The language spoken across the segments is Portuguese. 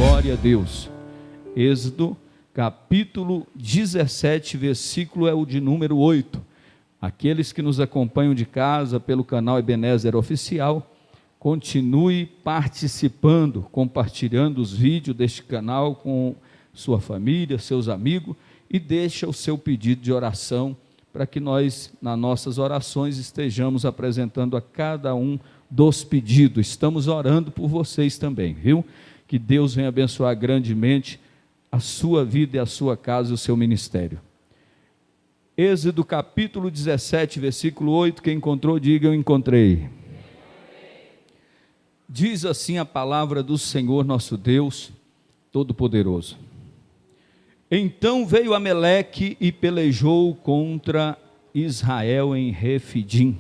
Glória a Deus. Êxodo, capítulo 17, versículo é o de número 8. Aqueles que nos acompanham de casa pelo canal Ebenezer Oficial, continue participando, compartilhando os vídeos deste canal com sua família, seus amigos, e deixa o seu pedido de oração, para que nós, nas nossas orações, estejamos apresentando a cada um dos pedidos. Estamos orando por vocês também, viu? Que Deus venha abençoar grandemente a sua vida e a sua casa e o seu ministério. Êxodo capítulo 17, versículo 8, quem encontrou, diga: eu encontrei. Diz assim a palavra do Senhor nosso Deus Todo-Poderoso. Então veio Ameleque e pelejou contra Israel em Refidim.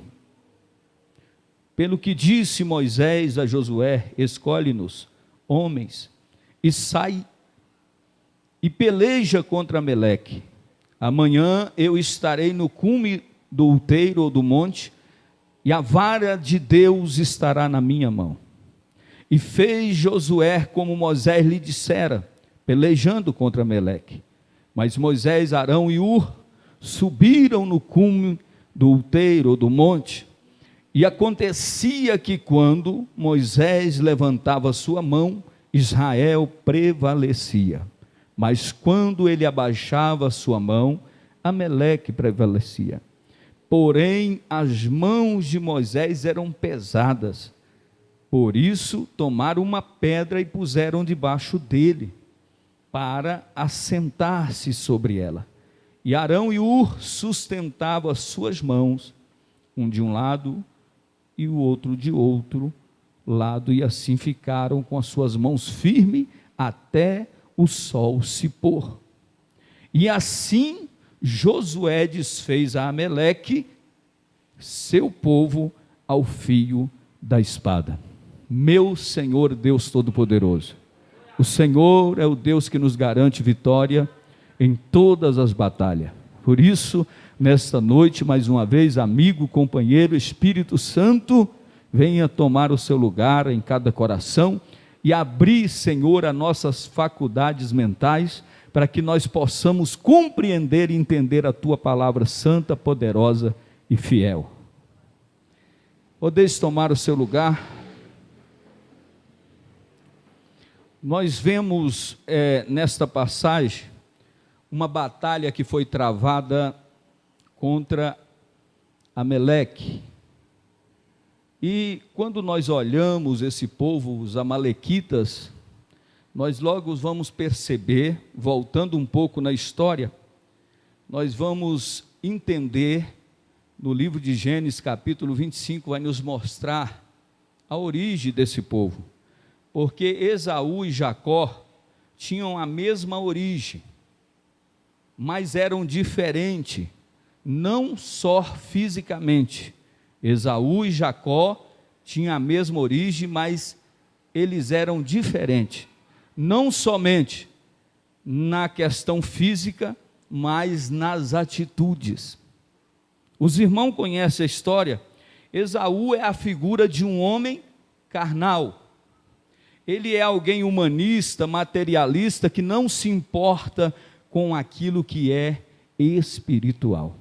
Pelo que disse Moisés a Josué: escolhe-nos homens e sai e peleja contra Ameleque. Amanhã eu estarei no cume do outeiro ou do monte, e a vara de Deus estará na minha mão. E fez Josué como Moisés lhe dissera, pelejando contra Ameleque. Mas Moisés, Arão e Hur subiram no cume do outeiro ou do monte, e acontecia que quando Moisés levantava sua mão, Israel prevalecia. Mas quando ele abaixava sua mão, Ameleque prevalecia. Porém, as mãos de Moisés eram pesadas. Por isso, tomaram uma pedra e puseram debaixo dele, para assentar-se sobre ela. E Arão e Hur sustentavam as suas mãos, um de um lado e o outro de outro lado, e assim ficaram com as suas mãos firmes até o sol se pôr. E assim Josué desfez a Ameleque, seu povo, ao fio da espada. Meu Senhor Deus Todo-Poderoso, o Senhor é o Deus que nos garante vitória em todas as batalhas. Por isso, nesta noite, mais uma vez, amigo, companheiro, Espírito Santo, venha tomar o seu lugar em cada coração e abrir, Senhor, as nossas faculdades mentais, para que nós possamos compreender e entender a Tua palavra santa, poderosa e fiel. Podeis tomar o seu lugar. Nós vemos nesta passagem uma batalha que foi travada contra Ameleque. E quando nós olhamos esse povo, os amalequitas, nós logo vamos perceber, voltando um pouco na história, nós vamos entender, no livro de Gênesis capítulo 25, vai nos mostrar a origem desse povo. Porque Esaú e Jacó tinham a mesma origem, mas eram diferentes, não só fisicamente. Esaú e Jacó tinham a mesma origem, mas eles eram diferentes, não somente na questão física, mas nas atitudes. Os irmãos conhecem a história. Esaú é a figura de um homem carnal. Ele é alguém humanista, materialista, que não se importa com aquilo que é espiritual.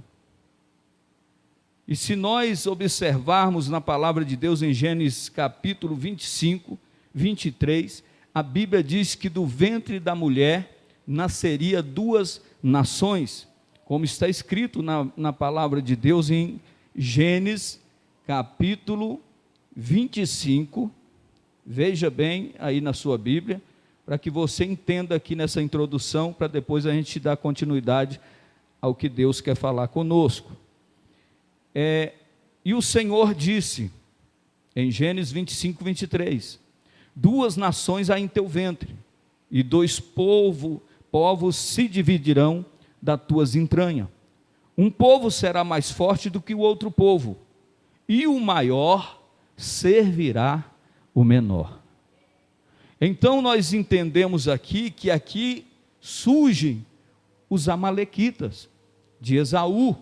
E se nós observarmos na palavra de Deus em Gênesis capítulo 25, 23, a Bíblia diz que do ventre da mulher nasceria duas nações, como está escrito na palavra de Deus em Gênesis capítulo 25, veja bem aí na sua Bíblia, para que você entenda aqui nessa introdução, para depois a gente dar continuidade ao que Deus quer falar conosco. E o Senhor disse, em Gênesis 25, 23, duas nações há em teu ventre, e dois povos se dividirão das tuas entranhas. Um povo será mais forte do que o outro povo, e o maior servirá o menor. Então nós entendemos aqui que aqui surgem os amalequitas de Esaú,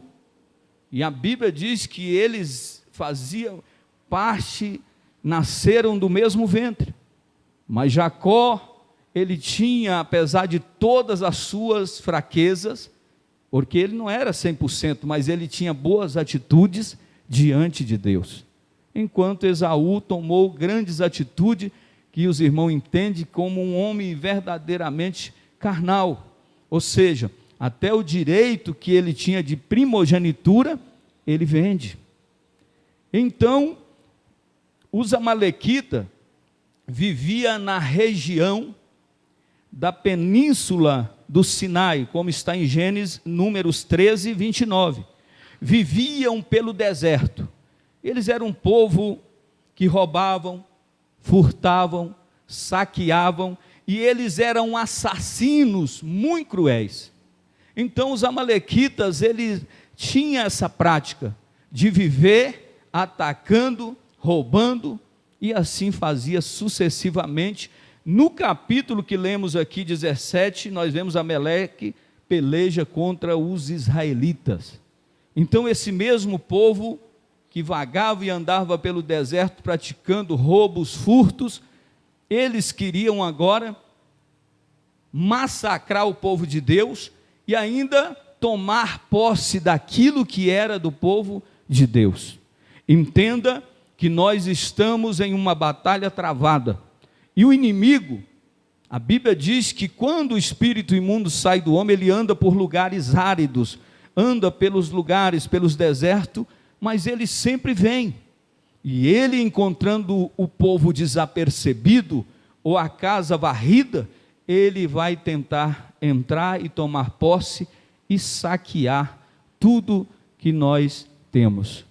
e a Bíblia diz que eles faziam parte, nasceram do mesmo ventre, mas Jacó ele tinha, apesar de todas as suas fraquezas, porque ele não era 100%, mas ele tinha boas atitudes diante de Deus. Enquanto Esaú tomou grandes atitudes, que os irmãos entendem como um homem verdadeiramente carnal, ou seja, até o direito que ele tinha de primogenitura, ele vende. Então, os amalequitas viviam na região da península do Sinai, como está em Gênesis, Números 13, 29. Viviam pelo deserto. Eles eram um povo que roubavam, furtavam, saqueavam, e eles eram assassinos muito cruéis. Então os amalequitas, eles tinham essa prática de viver atacando, roubando, e assim fazia sucessivamente. No capítulo que lemos aqui, 17, nós vemos Amaleque peleja contra os israelitas. Então esse mesmo povo que vagava e andava pelo deserto praticando roubos, furtos, eles queriam agora massacrar o povo de Deus e ainda tomar posse daquilo que era do povo de Deus. Entenda que nós estamos em uma batalha travada, e o inimigo, a Bíblia diz que quando o espírito imundo sai do homem, ele anda por lugares áridos, anda pelos lugares, pelos desertos, mas ele sempre vem, e ele encontrando o povo desapercebido, ou a casa varrida, ele vai tentar entrar e tomar posse, e saquear tudo que nós temos.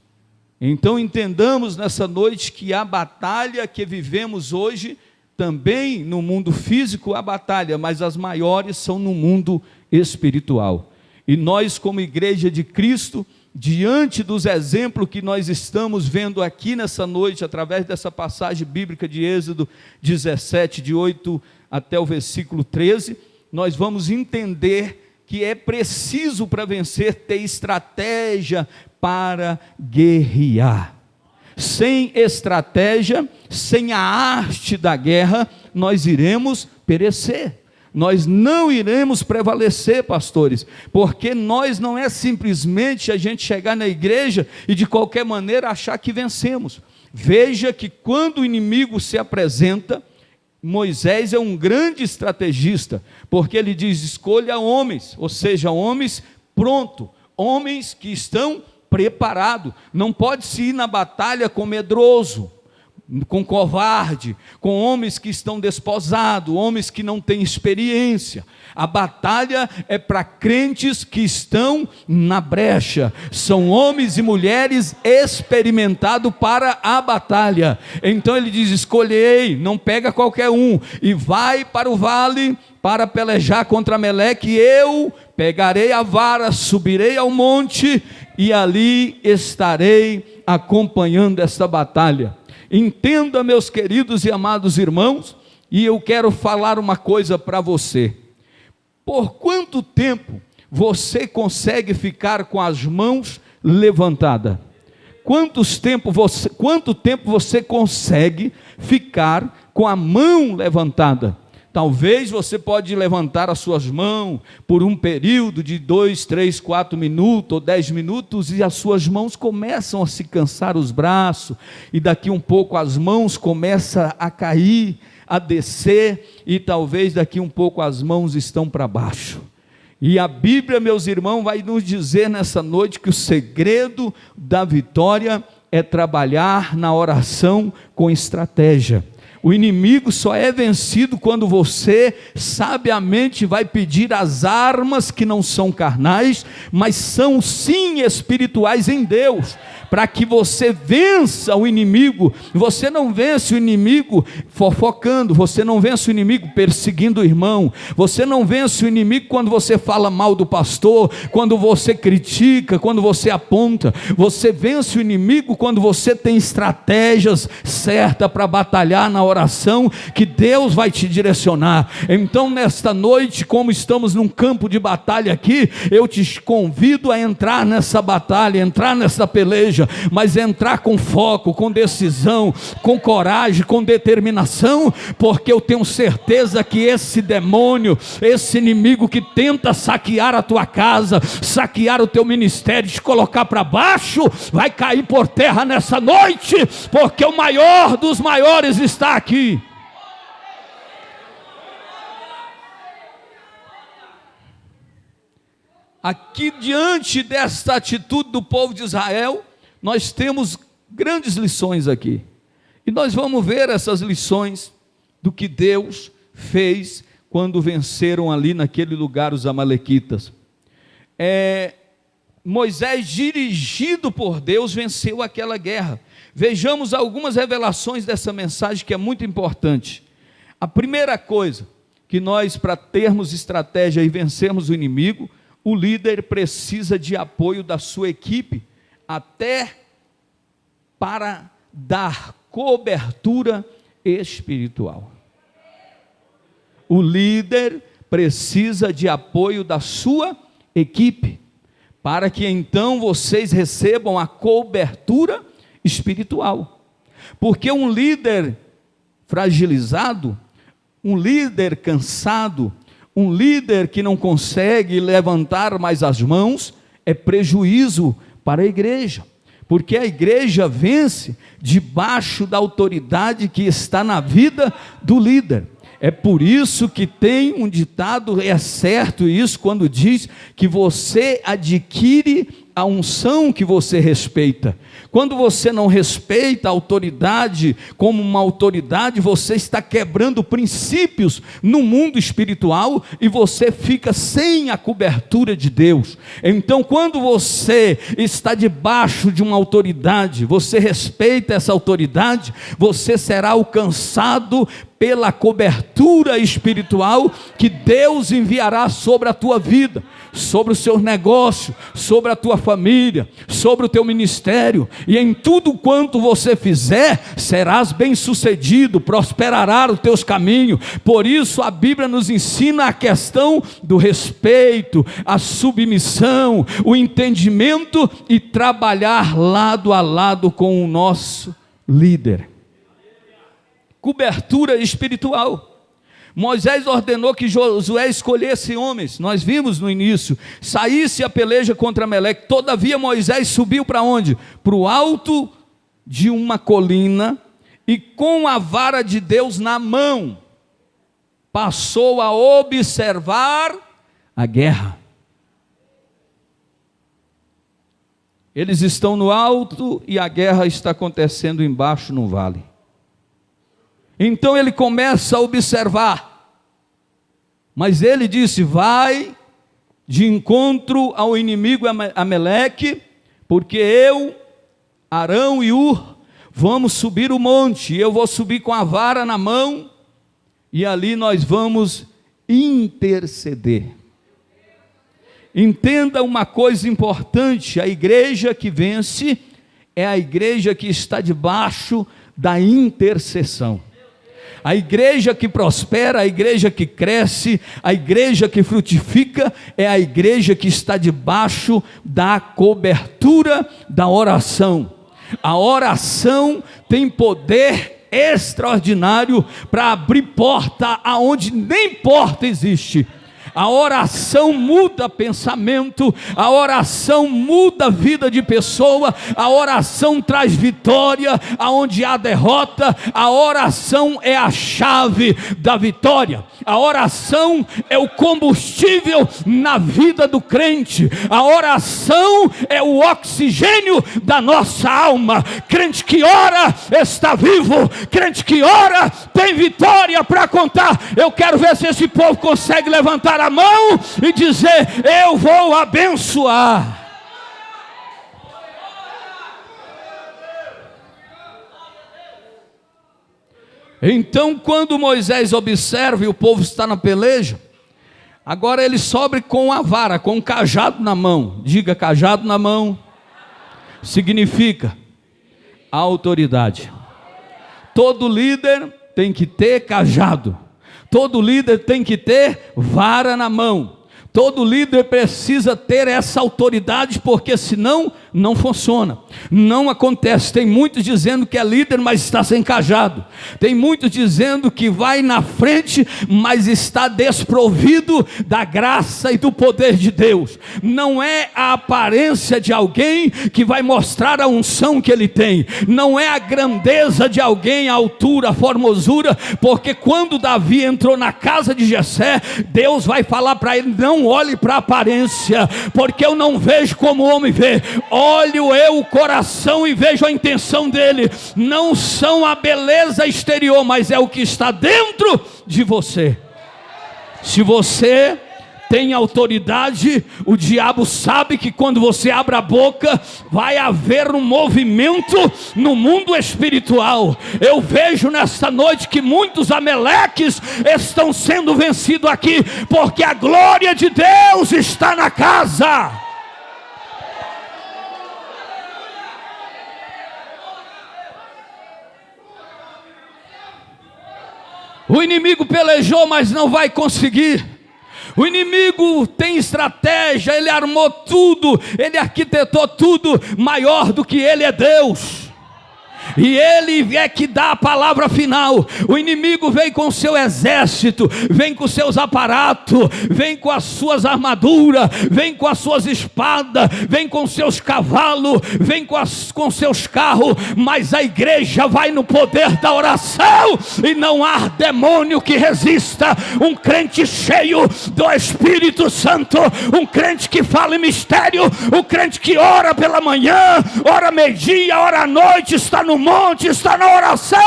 Então entendamos nessa noite que a batalha que vivemos hoje, também no mundo físico há batalha, mas as maiores são no mundo espiritual. E nós, como igreja de Cristo, diante dos exemplos que nós estamos vendo aqui nessa noite, através dessa passagem bíblica de Êxodo 17, de 8 até o versículo 13, nós vamos entender que é preciso para vencer ter estratégia para guerrear. Sem estratégia, sem a arte da guerra, nós iremos perecer. Nós não iremos prevalecer, pastores, porque nós não é simplesmente a gente chegar na igreja e de qualquer maneira achar que vencemos. Veja que quando o inimigo se apresenta, Moisés é um grande estrategista, porque ele diz: escolha homens, ou seja, homens prontos, homens que estão preparados. Não pode se ir na batalha com medroso, com covarde, com homens que estão desposados, homens que não têm experiência. A batalha é para crentes que estão na brecha, são homens e mulheres experimentados para a batalha. Então ele diz: escolhei, não pega qualquer um, e vai para o vale para pelejar contra Amaleque, e eu pegarei a vara, subirei ao monte, e ali estarei acompanhando esta batalha. Entenda, meus queridos e amados irmãos, e eu quero falar uma coisa para você. Por quanto tempo você consegue ficar com as mãos levantadas? Quanto tempo você consegue ficar com a mão levantada? Talvez você pode levantar as suas mãos por um período de 2, 3, 4 minutos ou 10 minutos, e as suas mãos começam a se cansar, os braços, e daqui um pouco as mãos começam a cair, a descer, e talvez daqui um pouco as mãos estão para baixo. E a Bíblia, meus irmãos, vai nos dizer nessa noite que o segredo da vitória é trabalhar na oração com estratégia. O inimigo só é vencido quando você sabiamente vai pedir as armas que não são carnais, mas são sim espirituais em Deus, para que você vença o inimigo. Você não vence o inimigo fofocando, você não vence o inimigo perseguindo o irmão, você não vence o inimigo quando você fala mal do pastor, quando você critica, quando você aponta. Você vence o inimigo quando você tem estratégias certas para batalhar na oração, que Deus vai te direcionar. Então nesta noite, como estamos num campo de batalha aqui, eu te convido a entrar nessa batalha, entrar nessa peleja, igreja, mas entrar com foco, com decisão, com coragem, com determinação, porque eu tenho certeza que esse demônio, esse inimigo que tenta saquear a tua casa, saquear o teu ministério, te colocar para baixo, vai cair por terra nessa noite, porque o maior dos maiores está aqui. Aqui, diante desta atitude do povo de Israel, nós temos grandes lições aqui, e nós vamos ver essas lições do que Deus fez quando venceram ali naquele lugar os amalequitas. Moisés, dirigido por Deus, venceu aquela guerra. Vejamos algumas revelações dessa mensagem que é muito importante. A primeira coisa, que nós, para termos estratégia e vencermos o inimigo, o líder precisa de apoio da sua equipe, até para dar cobertura espiritual. O líder precisa de apoio da sua equipe, para que então vocês recebam a cobertura espiritual. Porque um líder fragilizado, um líder cansado, um líder que não consegue levantar mais as mãos, é prejuízo para a igreja, porque a igreja vence debaixo da autoridade que está na vida do líder. É por isso que tem um ditado, é certo isso, quando diz que você adquire a unção que você respeita. Quando você não respeita a autoridade como uma autoridade, você está quebrando princípios no mundo espiritual e você fica sem a cobertura de Deus. Então, quando você está debaixo de uma autoridade, você respeita essa autoridade, você será alcançado pela cobertura espiritual que Deus enviará sobre a tua vida, sobre o seu negócio, sobre a tua família, sobre o teu ministério, e em tudo quanto você fizer, serás bem sucedido, prosperará os teus caminhos. Por isso a Bíblia nos ensina a questão do respeito, a submissão, o entendimento e trabalhar lado a lado com o nosso líder. Cobertura espiritual. Moisés ordenou que Josué escolhesse homens, nós vimos no início, saísse a peleja contra Amaleque. Todavia Moisés subiu para onde? Para o alto de uma colina, e com a vara de Deus na mão, passou a observar a guerra. Eles estão no alto e a guerra está acontecendo embaixo no vale. Então ele começa a observar, mas ele disse: vai de encontro ao inimigo Amaleque, porque eu, Arão e Hur, vamos subir o monte, eu vou subir com a vara na mão, e ali nós vamos interceder. Entenda uma coisa importante: a igreja que vence é a igreja que está debaixo da intercessão. A igreja que prospera, a igreja que cresce, a igreja que frutifica, é a igreja que está debaixo da cobertura da oração. A oração tem poder extraordinário para abrir porta aonde nem porta existe. A oração muda pensamento, a oração muda a vida de pessoa, a oração traz vitória aonde há derrota. A oração é a chave da vitória. A oração é o combustível na vida do crente. A oração é o oxigênio da nossa alma. Crente que ora está vivo, crente que ora tem vitória para contar. Eu quero ver se esse povo consegue levantar a mão e dizer: eu vou abençoar. Então, quando Moisés observa e o povo está na peleja, agora ele sobe com a vara, com o cajado na mão. Diga: cajado na mão significa autoridade. Todo líder tem que ter cajado. Todo líder tem que ter vara na mão. Todo líder precisa ter essa autoridade, porque senão não funciona, não acontece. Tem muitos dizendo que é líder, mas está sem cajado. Tem muitos dizendo que vai na frente, mas está desprovido da graça e do poder de Deus. Não é a aparência de alguém que vai mostrar a unção que ele tem, não é a grandeza de alguém, a altura, a formosura, porque quando Davi entrou na casa de Jessé, Deus vai falar para ele: não olhe para a aparência, porque eu não vejo como o homem vê. Olho eu o coração e vejo a intenção dele. Não são a beleza exterior, mas é o que está dentro de você. Se você tem autoridade, o diabo sabe que quando você abre a boca, vai haver um movimento no mundo espiritual. Eu vejo nesta noite que muitos ameleques estão sendo vencidos aqui, porque a glória de Deus está na casa. O inimigo pelejou, mas não vai conseguir. O inimigo tem estratégia, ele armou tudo, ele arquitetou tudo. Maior do que ele é Deus, e ele é que dá a palavra final. O inimigo vem com o seu exército, vem com os seus aparatos, vem com as suas armaduras, vem com as suas espadas, vem com os seus cavalos, vem com seus carros, mas a igreja vai no poder da oração, e não há demônio que resista. Um crente cheio do Espírito Santo, um crente que fala em mistério, um crente que ora pela manhã, ora meio-dia, ora à noite, está no monte, está na oração.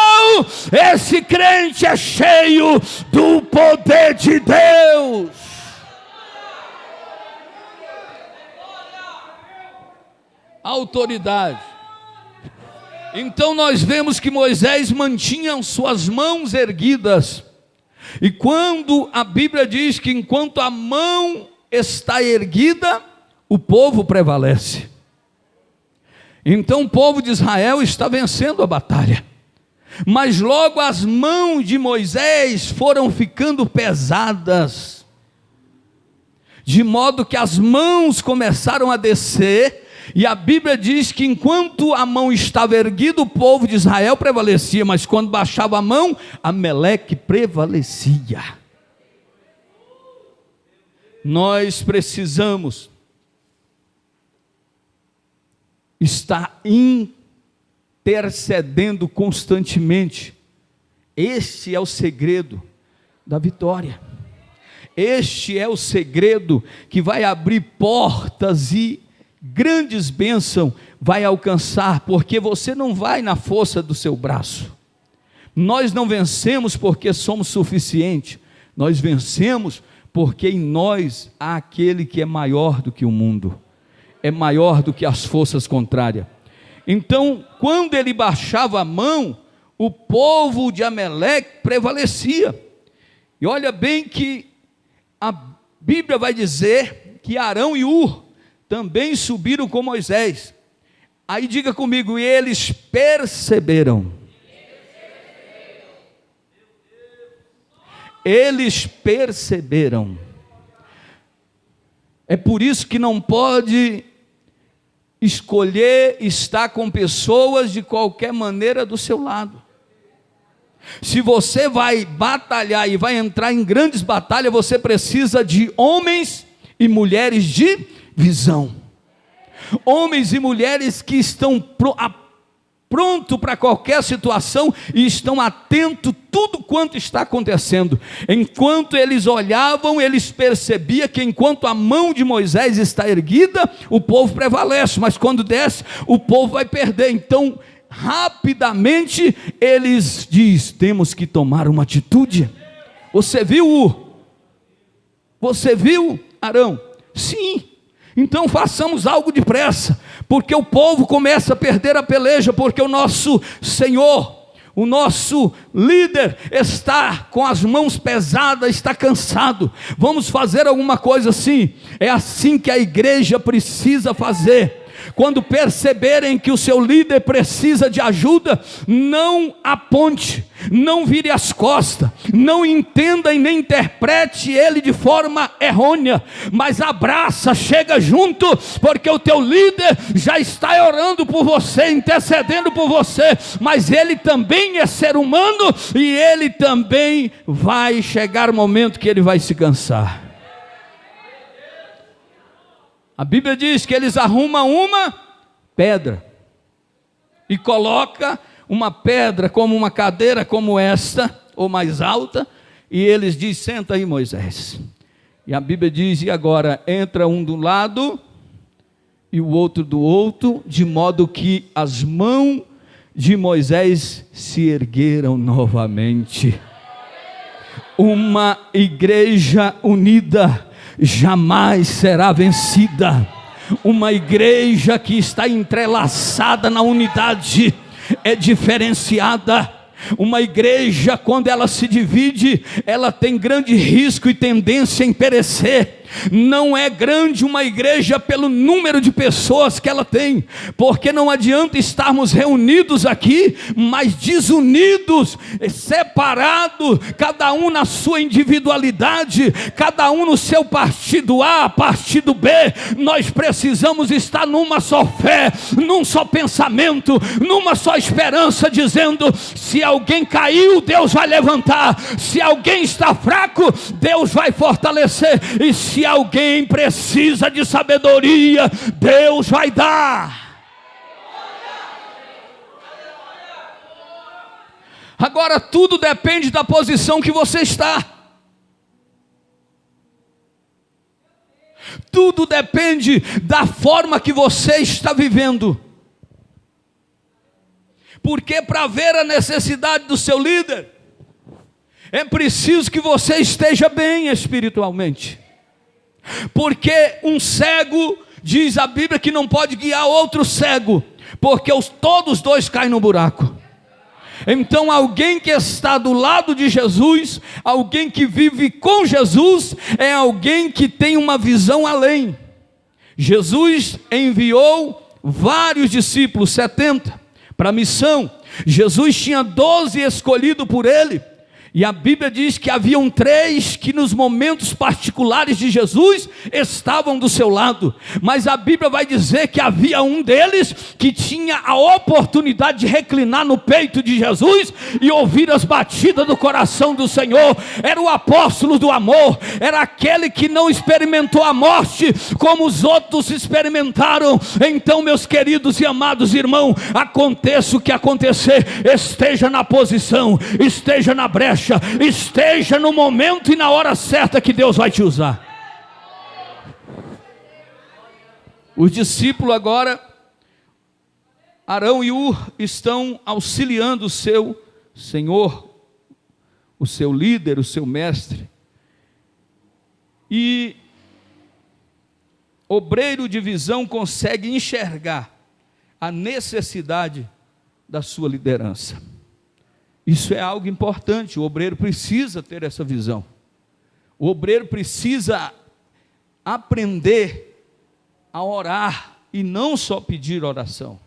Esse crente é cheio do poder de Deus. Autoridade. Então nós vemos que Moisés mantinha suas mãos erguidas, e quando a Bíblia diz que enquanto a mão está erguida, o povo prevalece. Então o povo de Israel está vencendo a batalha, mas logo as mãos de Moisés foram ficando pesadas, de modo que as mãos começaram a descer, e a Bíblia diz que enquanto a mão estava erguida, o povo de Israel prevalecia, mas quando baixava a mão, Ameleque prevalecia. Nós precisamos está intercedendo constantemente. Este é o segredo da vitória. Este é o segredo que vai abrir portas e grandes bênçãos vai alcançar, porque você não vai na força do seu braço. Nós não vencemos porque somos suficientes, nós vencemos porque em nós há aquele que é maior do que o mundo, é maior do que as forças contrárias. Então, quando ele baixava a mão, o povo de Ameleque prevalecia. E olha bem que a Bíblia vai dizer que Arão e Ur também subiram com Moisés. Aí diga comigo: e eles perceberam. Eles perceberam. É por isso que não pode escolher estar com pessoas de qualquer maneira do seu lado. Se você vai batalhar e vai entrar em grandes batalhas, você precisa de homens e mulheres de visão. Homens e mulheres que estão pronto para qualquer situação e estão atentos a tudo quanto está acontecendo. Enquanto eles olhavam, eles percebiam que enquanto a mão de Moisés está erguida, o povo prevalece, mas quando desce, o povo vai perder. Então, rapidamente, eles dizem: temos que tomar uma atitude. Você viu? Você viu, Arão? Sim. Então façamos algo depressa, porque o povo começa a perder a peleja, porque o nosso Senhor, o nosso líder está com as mãos pesadas, está cansado. Vamos fazer alguma coisa assim. É assim que a igreja precisa fazer. Quando perceberem que o seu líder precisa de ajuda, não aponte, não vire as costas, não entenda e nem interprete ele de forma errônea, mas abraça, chega junto, porque o teu líder já está orando por você, intercedendo por você, mas ele também é ser humano, e ele também vai chegar o momento que ele vai se cansar. A Bíblia diz que eles arrumam uma pedra e coloca uma pedra como uma cadeira como esta, ou mais alta, e eles dizem: senta aí, Moisés. E a Bíblia diz: e agora entra um do lado e o outro do outro, de modo que as mãos de Moisés se ergueram novamente. Uma igreja unida jamais será vencida. Uma igreja que está entrelaçada na unidade é diferenciada. Uma igreja, quando ela se divide, ela tem grande risco e tendência em perecer. Não é grande uma igreja pelo número de pessoas que ela tem, porque não adianta estarmos reunidos aqui, mas desunidos, separados, cada um na sua individualidade, cada um no seu partido A, partido B. Nós precisamos estar numa só fé, num só pensamento, numa só esperança, dizendo: se alguém caiu, Deus vai levantar; se alguém está fraco, Deus vai fortalecer; e se alguém precisa de sabedoria, Deus vai dar. Agora tudo depende da posição que você está. Tudo depende da forma que você está vivendo. Porque para ver a necessidade do seu líder, é preciso que você esteja bem espiritualmente. Porque um cego, diz a Bíblia, que não pode guiar outro cego, porque todos dois caem no buraco. Então alguém que está do lado de Jesus, alguém que vive com Jesus, é alguém que tem uma visão além. Jesus enviou vários discípulos, 70, para a missão. Jesus tinha 12 escolhidos por ele. E a Bíblia diz que haviam 3 que nos momentos particulares de Jesus estavam do seu lado. Mas a Bíblia vai dizer que havia um deles que tinha a oportunidade de reclinar no peito de Jesus e ouvir as batidas do coração do Senhor. Era o apóstolo do amor, era aquele que não experimentou a morte como os outros experimentaram. Então, meus queridos e amados irmãos, aconteça o que acontecer, esteja na posição, esteja na brecha, esteja no momento e na hora certa que Deus vai te usar. Os discípulos agora, Arão e Ur, estão auxiliando o seu Senhor, o seu líder, o seu mestre. E obreiro de visão consegue enxergar a necessidade da sua liderança. Isso é algo importante. O obreiro precisa ter essa visão. O obreiro precisa aprender a orar e não só pedir oração.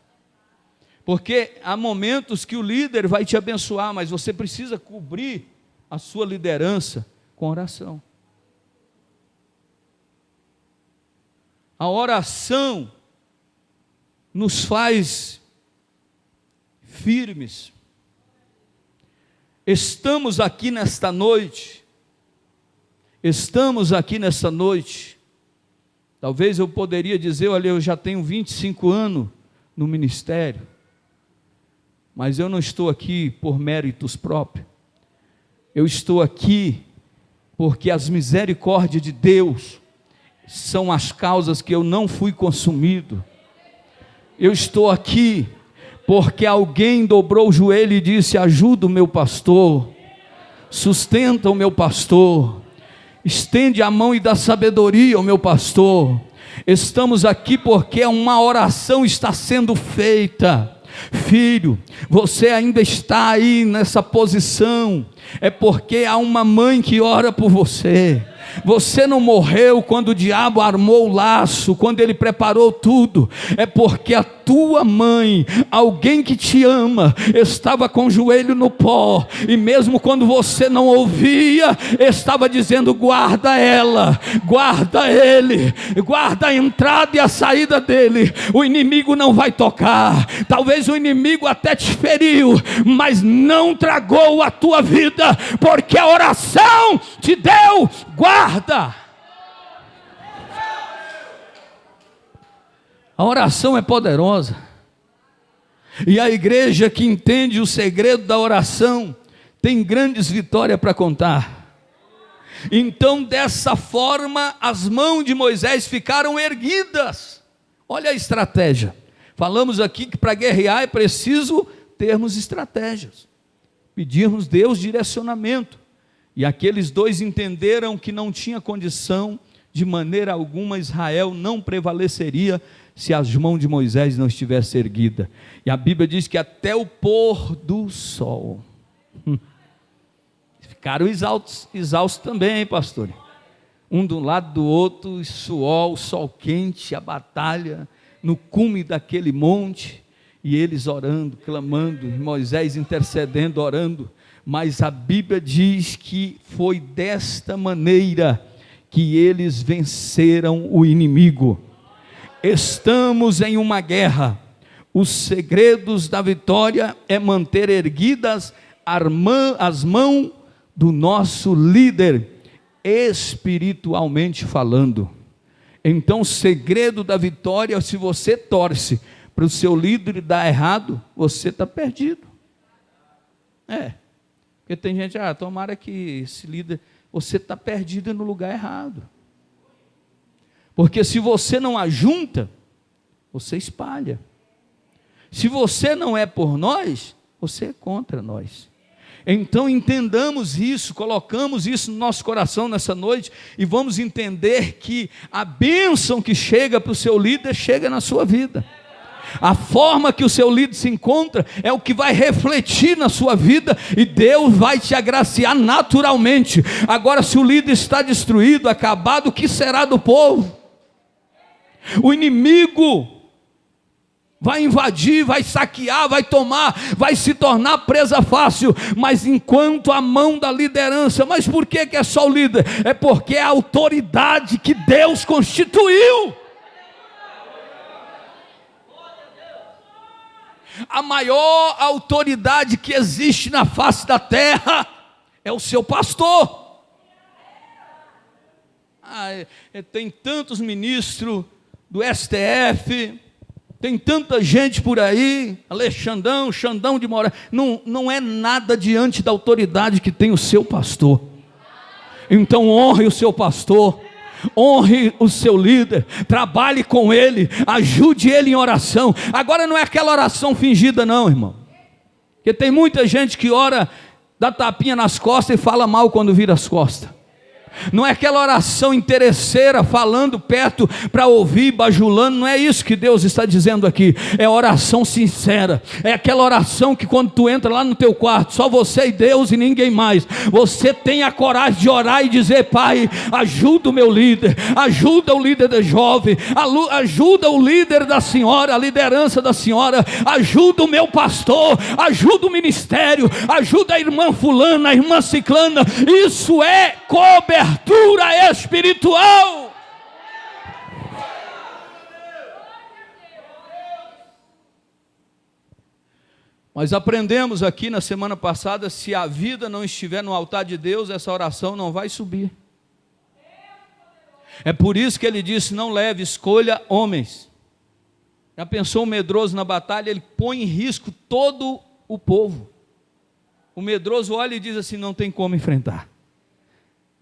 Porque há momentos que o líder vai te abençoar, mas você precisa cobrir a sua liderança com oração. A oração nos faz firmes. Estamos aqui nesta noite, talvez eu poderia dizer: olha, eu já tenho 25 anos no ministério, mas eu não estou aqui por méritos próprios, eu estou aqui porque as misericórdias de Deus são as causas que eu não fui consumido. Eu estou aqui porque alguém dobrou o joelho e disse: ajuda o meu pastor, sustenta o meu pastor, estende a mão e dá sabedoria ao meu pastor. Estamos aqui porque uma oração está sendo feita. Filho, você ainda está aí nessa posição, é porque há uma mãe que ora por você. Você não morreu quando o diabo armou o laço, quando ele preparou tudo. É porque a tua mãe, alguém que te ama, estava com o joelho no pó, e mesmo quando você não ouvia, estava dizendo: guarda ela, guarda ele, guarda a entrada e a saída dele, o inimigo não vai tocar. Talvez o inimigo até te feriu, mas não tragou a tua vida, porque a oração te deu guarda. A oração é poderosa, e a igreja que entende o segredo da oração tem grandes vitórias para contar. Então, dessa forma, as mãos de Moisés ficaram erguidas. Olha a estratégia. Falamos aqui que para guerrear é preciso termos estratégias, pedirmos Deus direcionamento, e aqueles dois entenderam que não tinha condição, de maneira alguma Israel não prevaleceria se as mãos de Moisés não estivessem erguidas. E a Bíblia diz que até o pôr do sol ficaram exaustos também, hein, pastor? Um do lado do outro, suor, o sol quente, a batalha no cume daquele monte, e eles orando, clamando, Moisés intercedendo, orando. Mas a Bíblia diz que foi desta maneira que eles venceram o inimigo. Estamos em uma guerra. Os segredos da vitória é manter erguidas as mãos do nosso líder, espiritualmente falando. Então, o segredo da vitória, se você torce para o seu líder dar errado, você está perdido. Porque tem gente, tomara que esse líder, você está perdido no lugar errado. Porque se você não ajunta, você espalha. Se você não é por nós, você é contra nós. Então entendamos isso, colocamos isso no nosso coração nessa noite, e vamos entender que a bênção que chega para o seu líder, chega na sua vida. A forma que o seu líder se encontra é o que vai refletir na sua vida, e Deus vai te agraciar naturalmente. Agora, se o líder está destruído, acabado, o que será do povo? O inimigo vai invadir, vai saquear, vai tomar, vai se tornar presa fácil, mas enquanto a mão da liderança, mas por que é só o líder? É porque é a autoridade que Deus constituiu. A maior autoridade que existe na face da terra é o seu pastor. Tem tantos ministros do STF, tem tanta gente por aí, Alexandrão, Xandão de Moraes, não é nada diante da autoridade que tem o seu pastor. Então honre o seu pastor, honre o seu líder, trabalhe com ele, ajude ele em oração. Agora não é aquela oração fingida não, irmão, porque tem muita gente que ora, dá tapinha nas costas e fala mal quando vira as costas. Não é aquela oração interesseira, falando perto para ouvir, bajulando. Não é isso que Deus está dizendo aqui. É oração sincera. É aquela oração que quando tu entra lá no teu quarto, só você e Deus e ninguém mais, você tem a coragem de orar e dizer: Pai, ajuda o meu líder, ajuda o líder da jovem, ajuda o líder da senhora, a liderança da senhora, ajuda o meu pastor, ajuda o ministério, ajuda a irmã fulana, a irmã ciclana. Isso é cobertura espiritual. Mas aprendemos aqui na semana passada, se a vida não estiver no altar de Deus, essa oração não vai subir. É por isso que ele disse: não leve, escolha homens. Já pensou um medroso na batalha? Ele põe em risco todo o povo. O medroso olha e diz assim: não tem como enfrentar.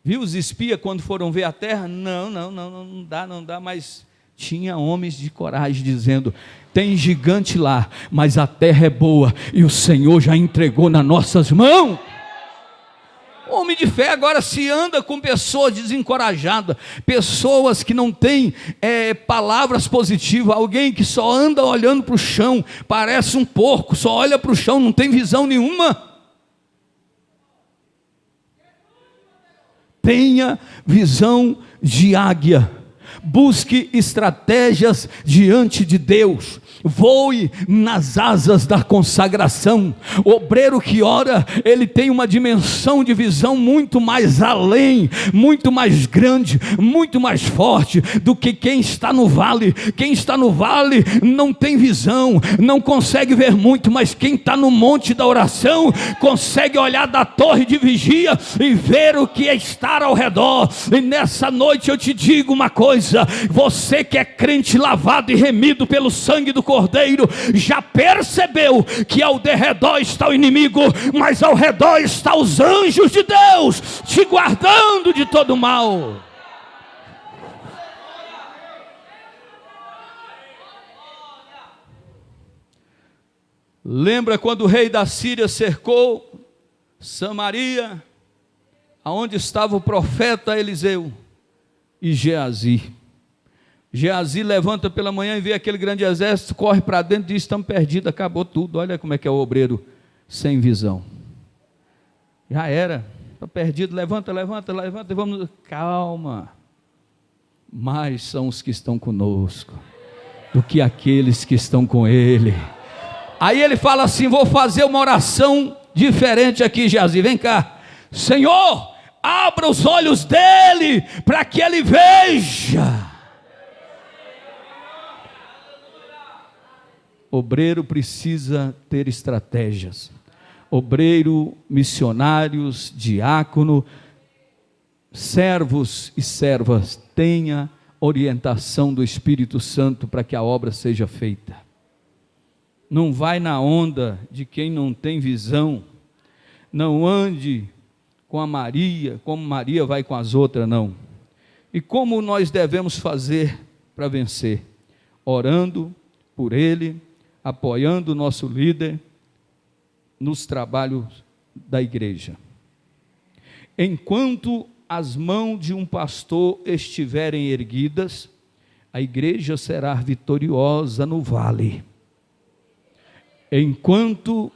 Viu os espias quando foram ver a terra? Não dá, mas tinha homens de coragem dizendo: tem gigante lá, mas a terra é boa e o Senhor já entregou nas nossas mãos. O homem de fé agora se anda com pessoas desencorajadas, pessoas que não têm palavras positivas, alguém que só anda olhando para o chão, parece um porco, só olha para o chão, não tem visão nenhuma. Tenha visão de águia, busque estratégias diante de Deus, voe nas asas da consagração. O obreiro que ora, ele tem uma dimensão de visão muito mais além, muito mais grande, muito mais forte do que quem está no vale. Quem está no vale não tem visão, não consegue ver muito, mas quem está no monte da oração consegue olhar da torre de vigia e ver o que está ao redor. E nessa noite eu te digo uma coisa: você que é crente lavado e remido pelo sangue do Cordeiro, já percebeu que ao derredor está o inimigo, mas ao redor está os anjos de Deus te guardando de todo mal. Lembra quando o rei da Síria cercou Samaria, aonde estava o profeta Eliseu e Geazi. Geazi levanta pela manhã e vê aquele grande exército, corre para dentro e diz: estamos perdidos, acabou tudo. Olha como é que é o obreiro sem visão. Já era, está perdido, levanta, e vamos. Calma, mais são os que estão conosco do que aqueles que estão com ele. Aí ele fala assim: vou fazer uma oração diferente aqui, Geazi, vem cá. Senhor, abra os olhos dele, para que ele veja. Obreiro precisa ter estratégias. Obreiro, missionários, diácono, servos e servas, tenha orientação do Espírito Santo para que a obra seja feita. Não vai na onda de quem não tem visão. Não ande com a Maria, como Maria vai com as outras, não. E como nós devemos fazer para vencer? Orando por ele, apoiando o nosso líder nos trabalhos da igreja. Enquanto as mãos de um pastor estiverem erguidas, a igreja será vitoriosa no vale. Enquanto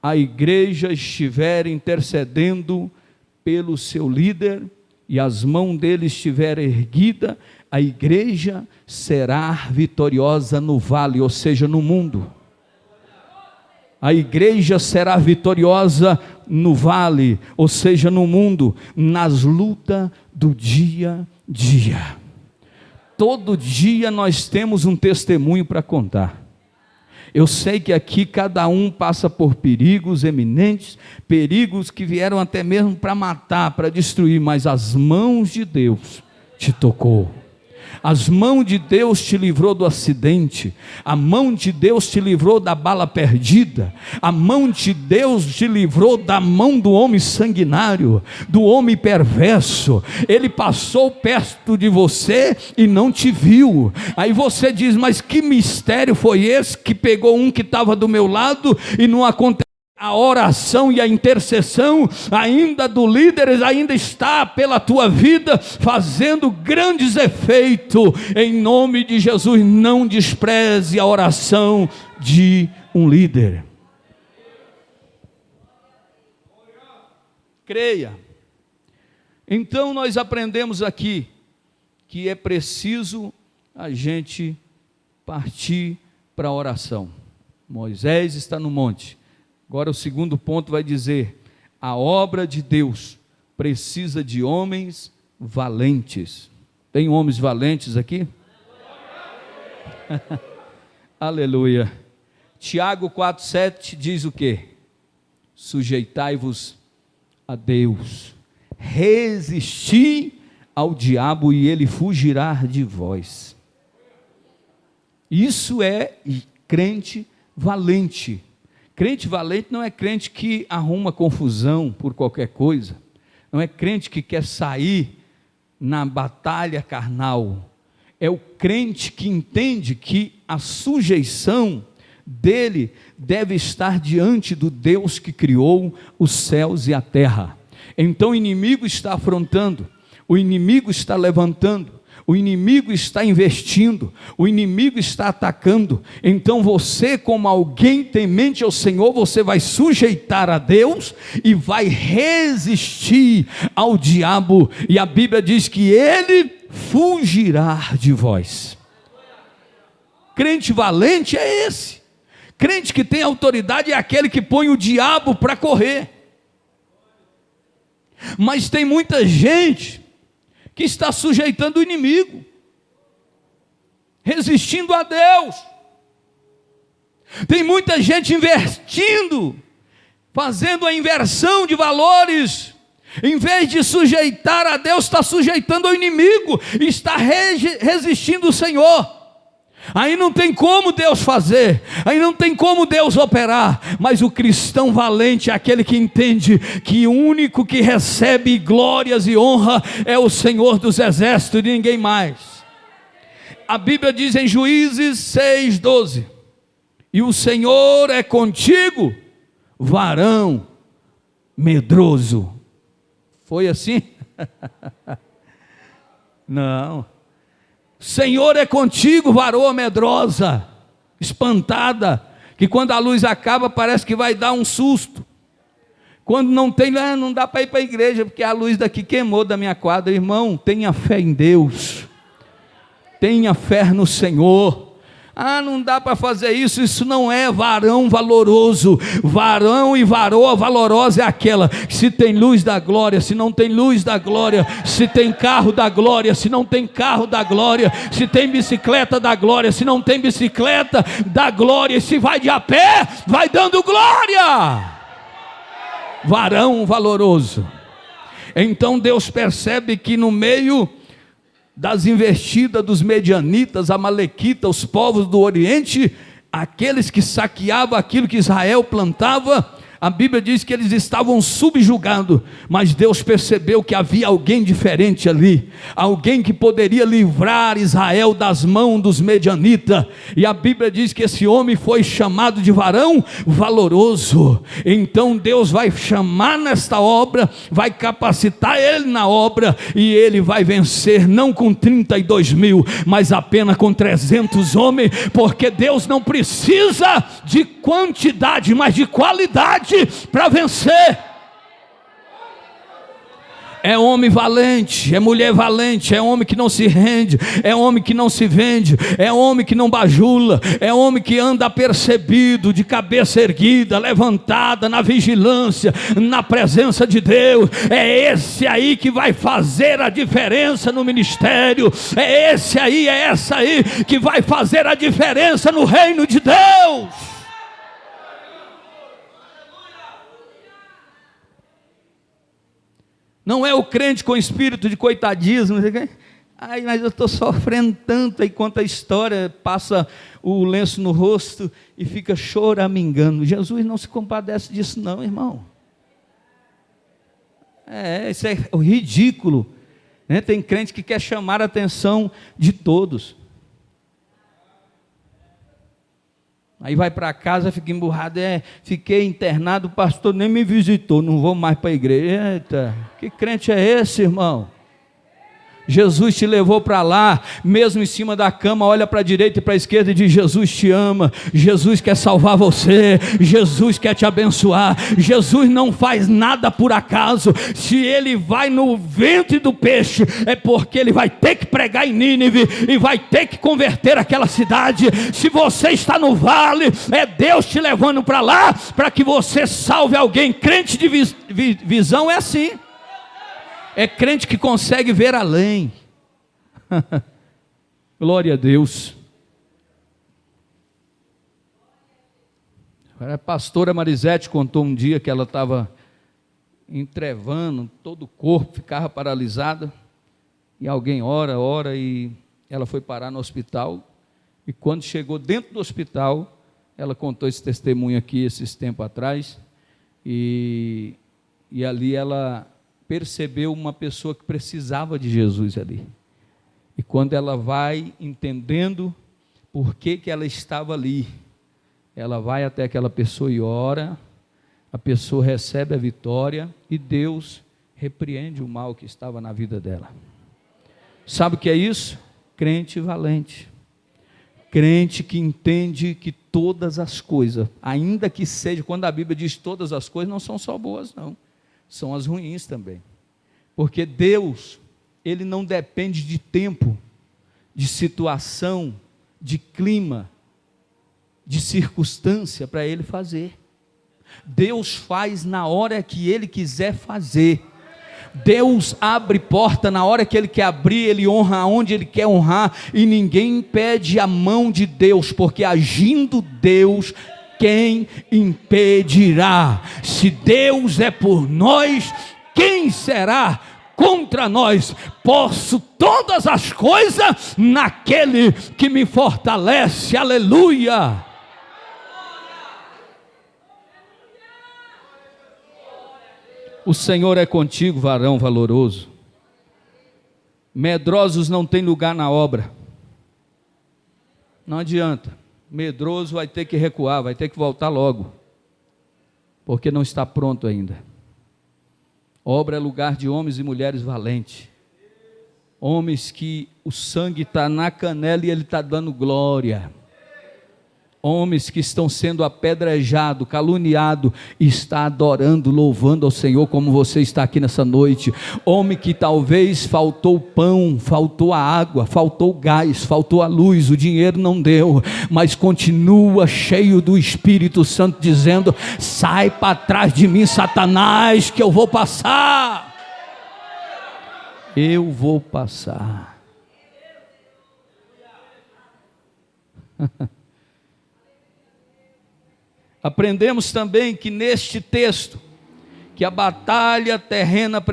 a igreja estiver intercedendo pelo seu líder e as mãos dele estiverem erguidas, a igreja será vitoriosa no vale, ou seja, no mundo. A igreja será vitoriosa no vale, ou seja, no mundo, nas lutas do dia a dia. Todo dia nós temos um testemunho para contar. Eu sei que aqui cada um passa por perigos eminentes, perigos que vieram até mesmo para matar, para destruir, mas as mãos de Deus te tocou. As mãos de Deus te livrou do acidente, a mão de Deus te livrou da bala perdida, a mão de Deus te livrou da mão do homem sanguinário, do homem perverso. Ele passou perto de você e não te viu. Aí você diz: mas que mistério foi esse que pegou um que estava do meu lado e não aconteceu? A oração e a intercessão ainda do líder ainda está pela tua vida fazendo grandes efeitos. Em nome de Jesus, não despreze a oração de um líder. Creia. Então nós aprendemos aqui que é preciso a gente partir para a oração. Moisés está no monte. Agora o segundo ponto vai dizer: a obra de Deus precisa de homens valentes. Tem homens valentes aqui? Aleluia. Tiago 4,7 diz o quê? Sujeitai-vos a Deus, resisti ao diabo e ele fugirá de vós. Isso é crente valente. Crente valente não é crente que arruma confusão por qualquer coisa, não é crente que quer sair na batalha carnal, é o crente que entende que a sujeição dele deve estar diante do Deus que criou os céus e a terra. Então o inimigo está afrontando, o inimigo está levantando, o inimigo está investindo, o inimigo está atacando. Então você, como alguém temente ao Senhor, você vai sujeitar a Deus e vai resistir ao diabo. E a Bíblia diz que ele fugirá de vós. Crente valente é esse. Crente que tem autoridade é aquele que põe o diabo para correr. Mas tem muita gente que está sujeitando o inimigo, resistindo a Deus. Tem muita gente invertindo, fazendo a inversão de valores. Em vez de sujeitar a Deus, está sujeitando ao inimigo, está resistindo o Senhor. Aí não tem como Deus fazer, aí não tem como Deus operar. Mas o cristão valente é aquele que entende que o único que recebe glórias e honra é o Senhor dos exércitos e ninguém mais. A Bíblia diz em Juízes 6:12: e o Senhor é contigo, varão medroso. Foi assim? Não. Senhor é contigo, varoa medrosa, espantada, que quando a luz acaba parece que vai dar um susto. Quando não tem, não dá para ir para a igreja, porque a luz daqui queimou da minha quadra. Irmão, tenha fé em Deus, tenha fé no Senhor. Não dá para fazer isso, isso não é varão valoroso. Varão e varoa valorosa é aquela que se tem luz da glória, se não tem luz da glória, se tem carro da glória, se não tem carro da glória, se tem bicicleta da glória, se não tem bicicleta da glória, e se vai de a pé, vai dando glória. Varão valoroso. Então Deus percebe que no meio das investidas dos medianitas, amalequitas, os povos do Oriente, aqueles que saqueavam aquilo que Israel plantava, a Bíblia diz que eles estavam subjugados, mas Deus percebeu que havia alguém diferente ali, alguém que poderia livrar Israel das mãos dos medianitas, e a Bíblia diz que esse homem foi chamado de varão valoroso. Então Deus vai chamar nesta obra, vai capacitar ele na obra, e ele vai vencer, não com 32 mil, mas apenas com 300 homens, porque Deus não precisa de quantidade, mas de qualidade para vencer. É homem valente, é mulher valente, é homem que não se rende, é homem que não se vende, é homem que não bajula, é homem que anda apercebido, de cabeça erguida, levantada, na vigilância, na presença de Deus. É esse aí que vai fazer a diferença no ministério, é esse aí, é essa aí que vai fazer a diferença no reino de Deus. Não é o crente com espírito de coitadismo. Mas eu estou sofrendo tanto. Aí conta a história, passa o lenço no rosto e fica choramingando. Jesus não se compadece disso não, irmão. Isso é ridículo. Tem crente que quer chamar a atenção de todos. Aí vai para casa, fica emburrado, fiquei internado, o pastor nem me visitou, não vou mais para a igreja. Eita, que crente é esse, irmão? Jesus te levou para lá, mesmo em cima da cama, olha para a direita e para a esquerda e diz: Jesus te ama, Jesus quer salvar você, Jesus quer te abençoar. Jesus não faz nada por acaso. Se ele vai no ventre do peixe, é porque ele vai ter que pregar em Nínive e vai ter que converter aquela cidade. Se você está no vale, é Deus te levando para lá, para que você salve alguém. Crente de visão é assim. É crente que consegue ver além. Glória a Deus. A pastora Marisete contou um dia que ela estava entrevando, todo o corpo ficava paralisado, e alguém ora, e ela foi parar no hospital, e quando chegou dentro do hospital, ela contou esse testemunho aqui, esses tempos atrás, e ali ela percebeu uma pessoa que precisava de Jesus ali. E quando ela vai entendendo por que ela estava ali, ela vai até aquela pessoa e ora, a pessoa recebe a vitória e Deus repreende o mal que estava na vida dela. Sabe o que é isso? Crente valente. Crente que entende que todas as coisas, ainda que seja, quando a Bíblia diz todas as coisas, não são só boas não. São as ruins também, porque Deus ele não depende de tempo, de situação, de clima, de circunstância para ele fazer. Deus faz na hora que ele quiser fazer. Deus abre porta na hora que ele quer abrir, ele honra onde ele quer honrar, e ninguém impede a mão de Deus, porque agindo Deus, quem impedirá? Se Deus é por nós, quem será contra nós? Posso todas as coisas naquele que me fortalece. Aleluia! O Senhor é contigo, varão valoroso. Medrosos não têm lugar na obra. Não adianta. Medroso vai ter que recuar, vai ter que voltar logo, porque não está pronto ainda. Obra é lugar de homens e mulheres valentes. Homens que o sangue está na canela e ele está dando glória. Homens que estão sendo apedrejados, caluniados, e está adorando, louvando ao Senhor, como você está aqui nessa noite. Homem que talvez faltou pão, faltou a água, faltou o gás, faltou a luz, o dinheiro não deu, mas continua cheio do Espírito Santo, dizendo: sai para trás de mim, Satanás, que eu vou passar. Eu vou passar. Aprendemos também que neste texto, que a batalha terrena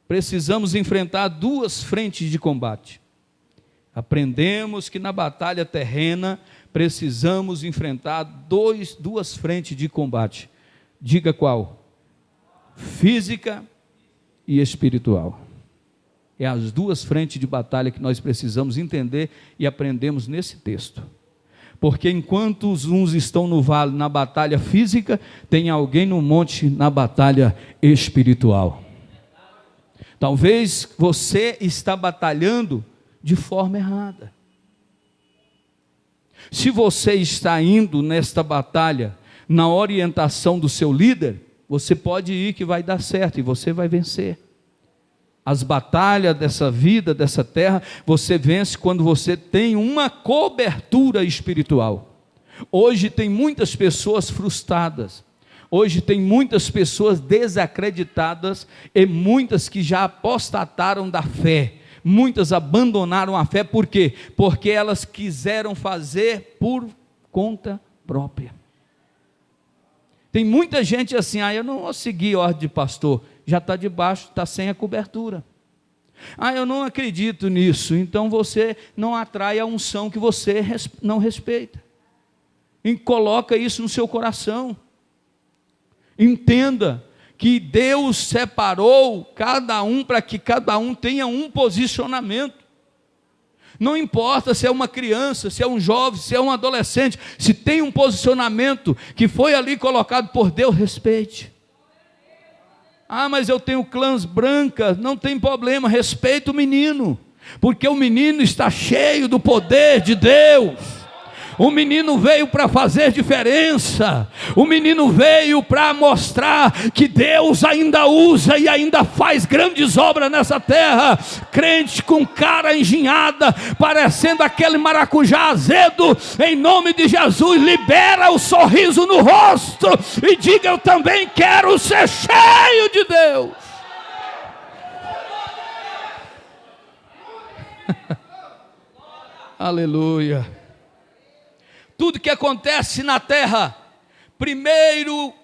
precisamos enfrentar duas frentes de combate. Aprendemos que na batalha terrena precisamos enfrentar duas frentes de combate. Diga qual? Física e espiritual. É as duas frentes de batalha que nós precisamos entender e aprendemos nesse texto. Porque enquanto os uns estão no vale na batalha física, tem alguém no monte na batalha espiritual. Talvez você está batalhando de forma errada. Se você está indo nesta batalha na orientação do seu líder, você pode ir que vai dar certo e você vai vencer. As batalhas dessa vida, dessa terra, você vence quando você tem uma cobertura espiritual. Hoje tem muitas pessoas frustradas, hoje tem muitas pessoas desacreditadas, e muitas que já apostataram da fé, muitas abandonaram a fé. Por quê? Porque elas quiseram fazer por conta própria. Tem muita gente assim: eu não vou seguir a ordem de pastor, já está debaixo, está sem a cobertura. Eu não acredito nisso, então você não atrai a unção que você não respeita. E coloca isso no seu coração. Entenda que Deus separou cada um para que cada um tenha um posicionamento. Não importa se é uma criança, se é um jovem, se é um adolescente, se tem um posicionamento que foi ali colocado por Deus, respeite. Mas eu tenho clãs brancas, não tem problema, respeita o menino, porque o menino está cheio do poder de Deus. O menino veio para fazer diferença. O menino veio para mostrar que Deus ainda usa e ainda faz grandes obras nessa terra. Crente com cara enginhada, parecendo aquele maracujá azedo, em nome de Jesus, libera o sorriso no rosto e diga: eu também quero ser cheio de Deus. Aleluia. Tudo que acontece na terra, primeiro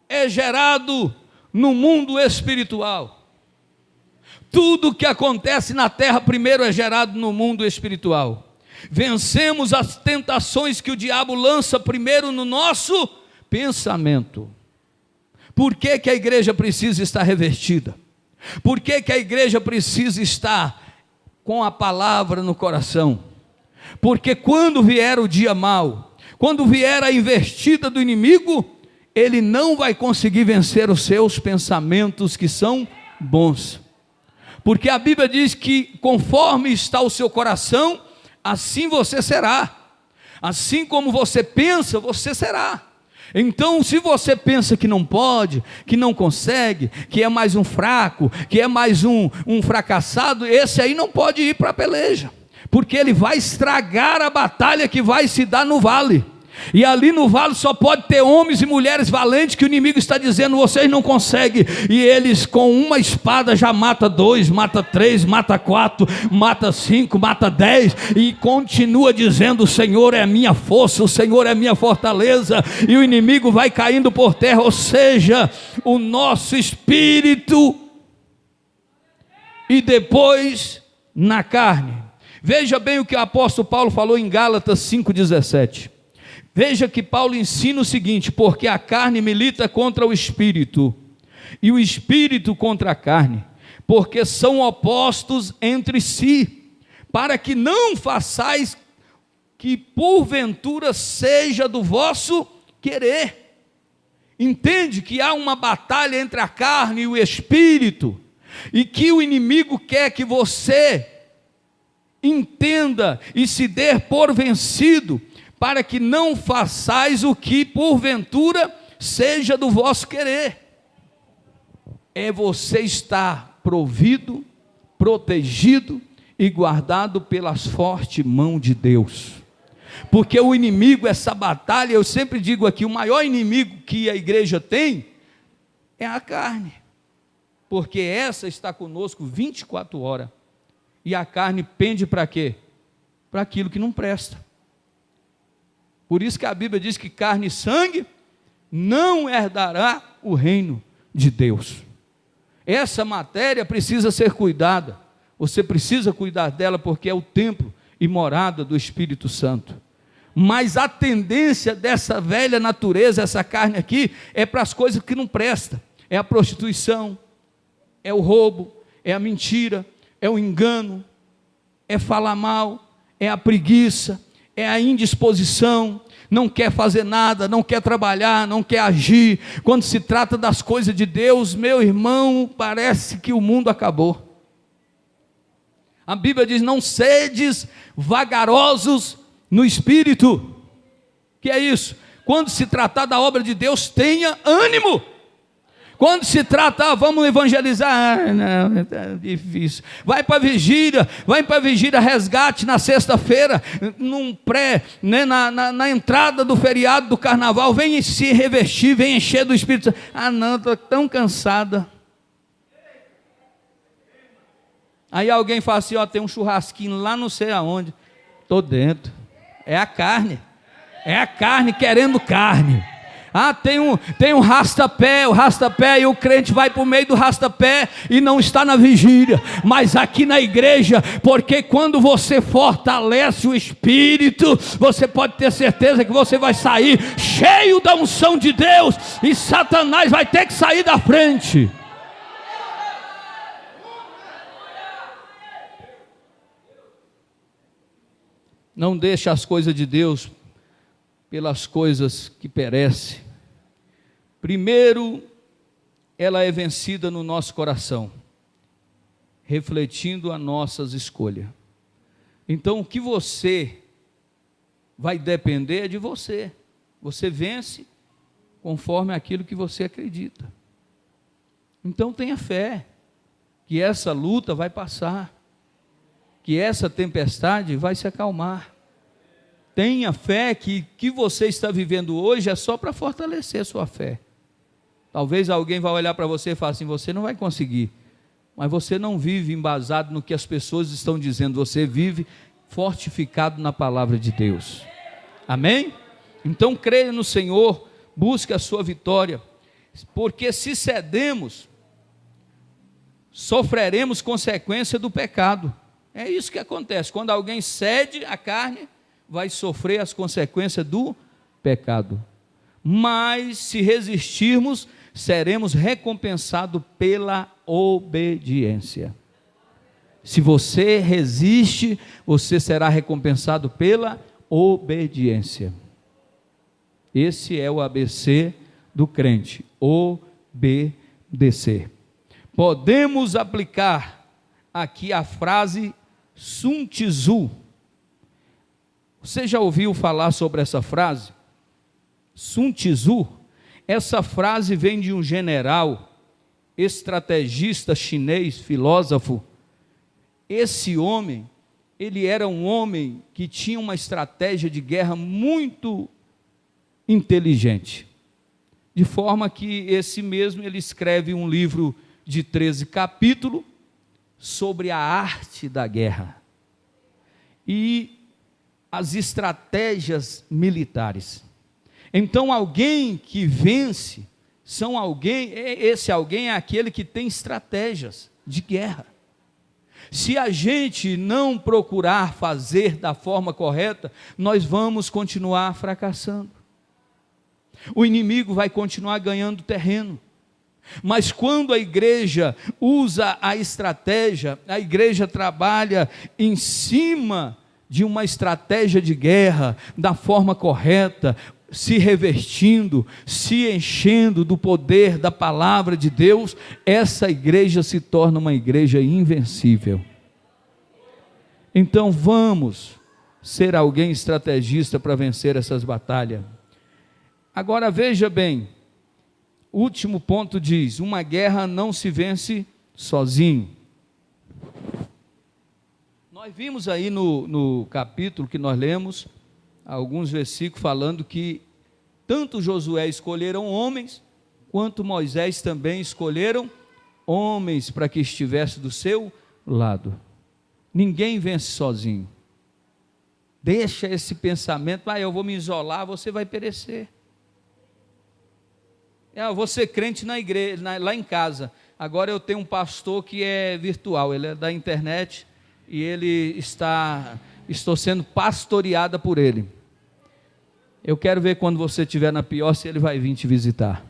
é gerado no mundo espiritual. Tudo que acontece na terra, primeiro é gerado no mundo espiritual. Vencemos as tentações que o diabo lança primeiro no nosso pensamento. Por que que a igreja precisa estar revestida? Por que que a igreja precisa estar com a palavra no coração? Porque quando vier o dia mau, quando vier a investida do inimigo, ele não vai conseguir vencer os seus pensamentos que são bons. Porque a Bíblia diz que conforme está o seu coração, assim você será. Assim como você pensa, você será. Então, se você pensa que não pode, que não consegue, que é mais um fraco, que é mais um fracassado, esse aí não pode ir para a peleja, porque ele vai estragar a batalha que vai se dar no vale. E ali no vale só pode ter homens e mulheres valentes, que o inimigo está dizendo: vocês não conseguem, e eles com uma espada já mata 2, mata 3, mata 4, mata 5, mata 10, e continua dizendo: o Senhor é a minha força, o Senhor é a minha fortaleza, e o inimigo vai caindo por terra. Ou seja, o nosso espírito e depois na carne. Veja bem o que o apóstolo Paulo falou em Gálatas 5,17. Veja que Paulo ensina o seguinte: porque a carne milita contra o espírito, e o espírito contra a carne, porque são opostos entre si, para que não façais que porventura seja do vosso querer. Entende que há uma batalha entre a carne e o espírito, e que o inimigo quer que você entenda e se dê por vencido, para que não façais o que porventura seja do vosso querer. É você estar provido, protegido e guardado pelas fortes mãos de Deus. Porque o inimigo, essa batalha, eu sempre digo aqui, o maior inimigo que a igreja tem é a carne. Porque essa está conosco 24 horas. E a carne pende para quê? Para aquilo que não presta. Por isso que a Bíblia diz que carne e sangue não herdará o reino de Deus. Essa matéria precisa ser cuidada. Você precisa cuidar dela, porque é o templo e morada do Espírito Santo. Mas a tendência dessa velha natureza, essa carne aqui, é para as coisas que não prestam. É a prostituição, é o roubo, é a mentira, é o engano, é falar mal, é a preguiça, é a indisposição, não quer fazer nada, não quer trabalhar, não quer agir. Quando se trata das coisas de Deus, meu irmão, parece que o mundo acabou. A Bíblia diz: não sedes vagarosos no espírito. Que é isso? Quando se tratar da obra de Deus, tenha ânimo. Quando se trata, vamos evangelizar, não, é difícil. Vai para a vigília resgate na sexta-feira, num né, na entrada do feriado do carnaval, vem se revestir, vem encher do Espírito Santo. Ah não, estou tão cansada. Aí alguém fala assim: ó, tem um churrasquinho lá não sei aonde. Estou dentro. É a carne querendo carne. Ah, tem um rastapé, o rastapé, e o crente vai para o meio do rastapé e não está na vigília. Mas aqui na igreja, porque quando você fortalece o espírito, você pode ter certeza que você vai sair cheio da unção de Deus, e Satanás vai ter que sair da frente. Não deixe as coisas de Deus pelas coisas que perecem. Primeiro, ela é vencida no nosso coração, refletindo as nossas escolhas. Então, o que você vai depender é de você. Você vence conforme aquilo que você acredita. Então, tenha fé que essa luta vai passar, que essa tempestade vai se acalmar. Tenha fé que o que você está vivendo hoje é só para fortalecer a sua fé. Talvez alguém vá olhar para você e falar assim: você não vai conseguir. Mas você não vive embasado no que as pessoas estão dizendo, você vive fortificado na palavra de Deus. Amém? Então creia no Senhor, busque a sua vitória, porque se cedemos, sofreremos consequência do pecado. É isso que acontece, quando alguém cede a carne, vai sofrer as consequências do pecado. Mas se resistirmos, seremos recompensados pela obediência. Se você resiste, você será recompensado pela obediência. Esse é o ABC do crente: obedecer. Podemos aplicar aqui a frase Sun Tzu. Você já ouviu falar sobre essa frase? Sun Tzu, essa frase vem de um general, estrategista chinês, filósofo. Esse homem, ele era um homem que tinha uma estratégia de guerra muito inteligente, de forma que esse mesmo, ele escreve um livro de 13 capítulos, sobre a arte da guerra, e as estratégias militares. Então, alguém que vence, esse alguém é aquele que tem estratégias de guerra. Se a gente não procurar fazer da forma correta, nós vamos continuar fracassando. O inimigo vai continuar ganhando terreno. Mas quando a igreja usa a estratégia, a igreja trabalha em cima de uma estratégia de guerra, da forma correta, se revestindo, se enchendo do poder da palavra de Deus, essa igreja se torna uma igreja invencível. Então vamos ser alguém estrategista para vencer essas batalhas. Agora veja bem, o último ponto diz: uma guerra não se vence sozinho. Nós vimos aí no capítulo que nós lemos, alguns versículos falando que tanto Josué escolheram homens, quanto Moisés também escolheram homens para que estivesse do seu lado. Ninguém vence sozinho. Deixa esse pensamento: eu vou me isolar, você vai perecer. Eu vou ser crente na igreja, lá em casa. Agora eu tenho um pastor que é virtual, ele é da internet e estou sendo pastoreada por ele. Eu quero ver quando você estiver na pior, se ele vai vir te visitar.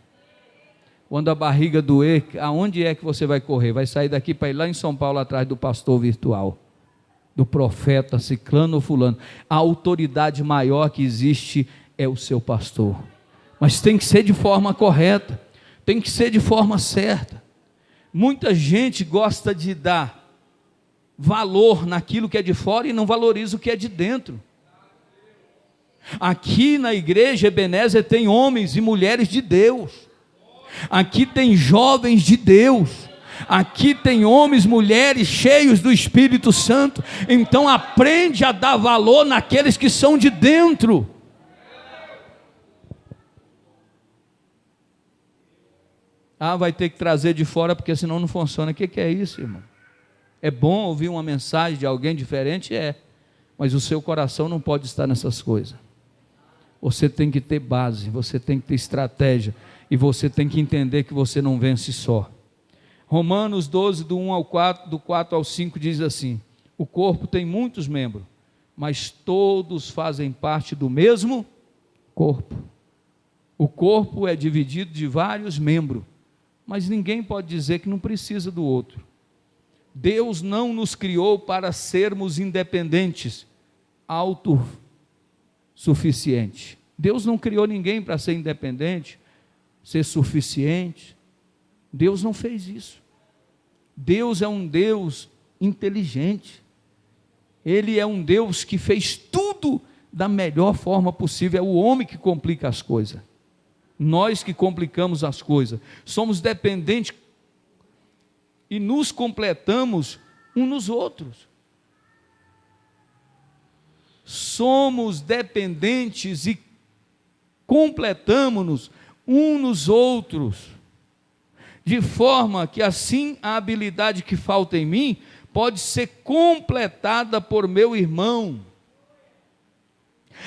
Quando a barriga doer, aonde é que você vai correr? Vai sair daqui para ir lá em São Paulo atrás do pastor virtual, do profeta ciclano ou fulano. A autoridade maior que existe é o seu pastor. Mas tem que ser de forma correta, tem que ser de forma certa. Muita gente gosta de dar valor naquilo que é de fora e não valoriza o que é de dentro. Aqui na igreja Ebenezer tem homens e mulheres de Deus, aqui tem jovens de Deus, aqui tem homens, mulheres cheios do Espírito Santo. Então aprende a dar valor naqueles que são de dentro. Vai ter que trazer de fora, porque senão não funciona. O que é isso, irmão? É bom ouvir uma mensagem de alguém diferente? Mas o seu coração não pode estar nessas coisas. Você tem que ter base, você tem que ter estratégia, e você tem que entender que você não vence só. Romanos 12, do 1 ao 4, do 4 ao 5 diz assim: o corpo tem muitos membros, mas todos fazem parte do mesmo corpo. O corpo é dividido de vários membros, mas ninguém pode dizer que não precisa do outro. Deus não nos criou para sermos independentes, autossuficientes. Deus não criou ninguém para ser independente, ser suficiente. Deus não fez isso. Deus é um Deus inteligente. Ele é um Deus que fez tudo da melhor forma possível. É o homem que complica as coisas. Nós que complicamos as coisas. Somos dependentes e nos completamos uns nos outros. Somos dependentes e completamos-nos uns nos outros, de forma que assim a habilidade que falta em mim pode ser completada por meu irmão.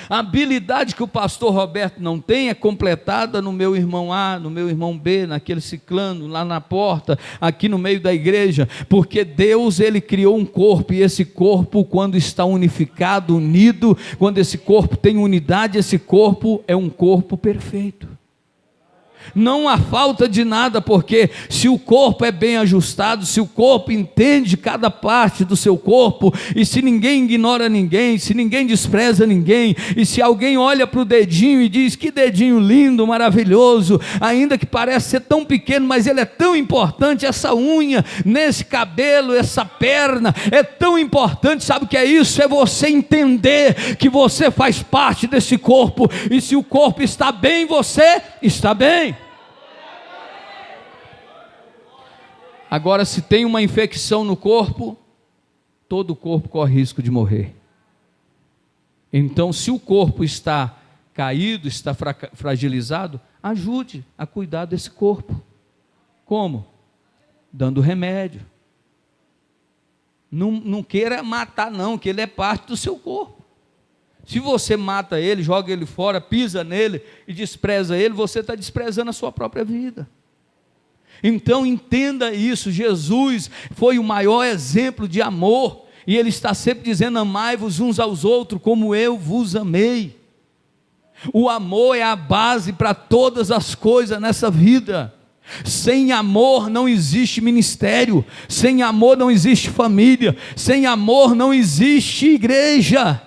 A habilidade que o pastor Roberto não tem é completada no meu irmão A, no meu irmão B, naquele ciclano, lá na porta, aqui no meio da igreja, porque Deus, Ele criou um corpo, e esse corpo, quando está unificado, unido, quando esse corpo tem unidade, esse corpo é um corpo perfeito. Não há falta de nada, porque se o corpo é bem ajustado, se o corpo entende cada parte do seu corpo, e se ninguém ignora ninguém, se ninguém despreza ninguém, e se alguém olha para o dedinho e diz: que dedinho lindo, maravilhoso, ainda que pareça ser tão pequeno, mas ele é tão importante, essa unha, nesse cabelo, essa perna, é tão importante. Sabe o que é isso? É você entender que você faz parte desse corpo, e se o corpo está bem, você está bem. Agora, se tem uma infecção no corpo, todo o corpo corre risco de morrer. Então, se o corpo está caído, está fragilizado, ajude a cuidar desse corpo. Como? Dando remédio. Não queira matar não, que ele é parte do seu corpo. Se você mata ele, joga ele fora, pisa nele e despreza ele, você está desprezando a sua própria vida. Então entenda isso, Jesus foi o maior exemplo de amor, e Ele está sempre dizendo: amai-vos uns aos outros como eu vos amei. O amor é a base para todas as coisas nessa vida. Sem amor não existe ministério, sem amor não existe família, sem amor não existe igreja.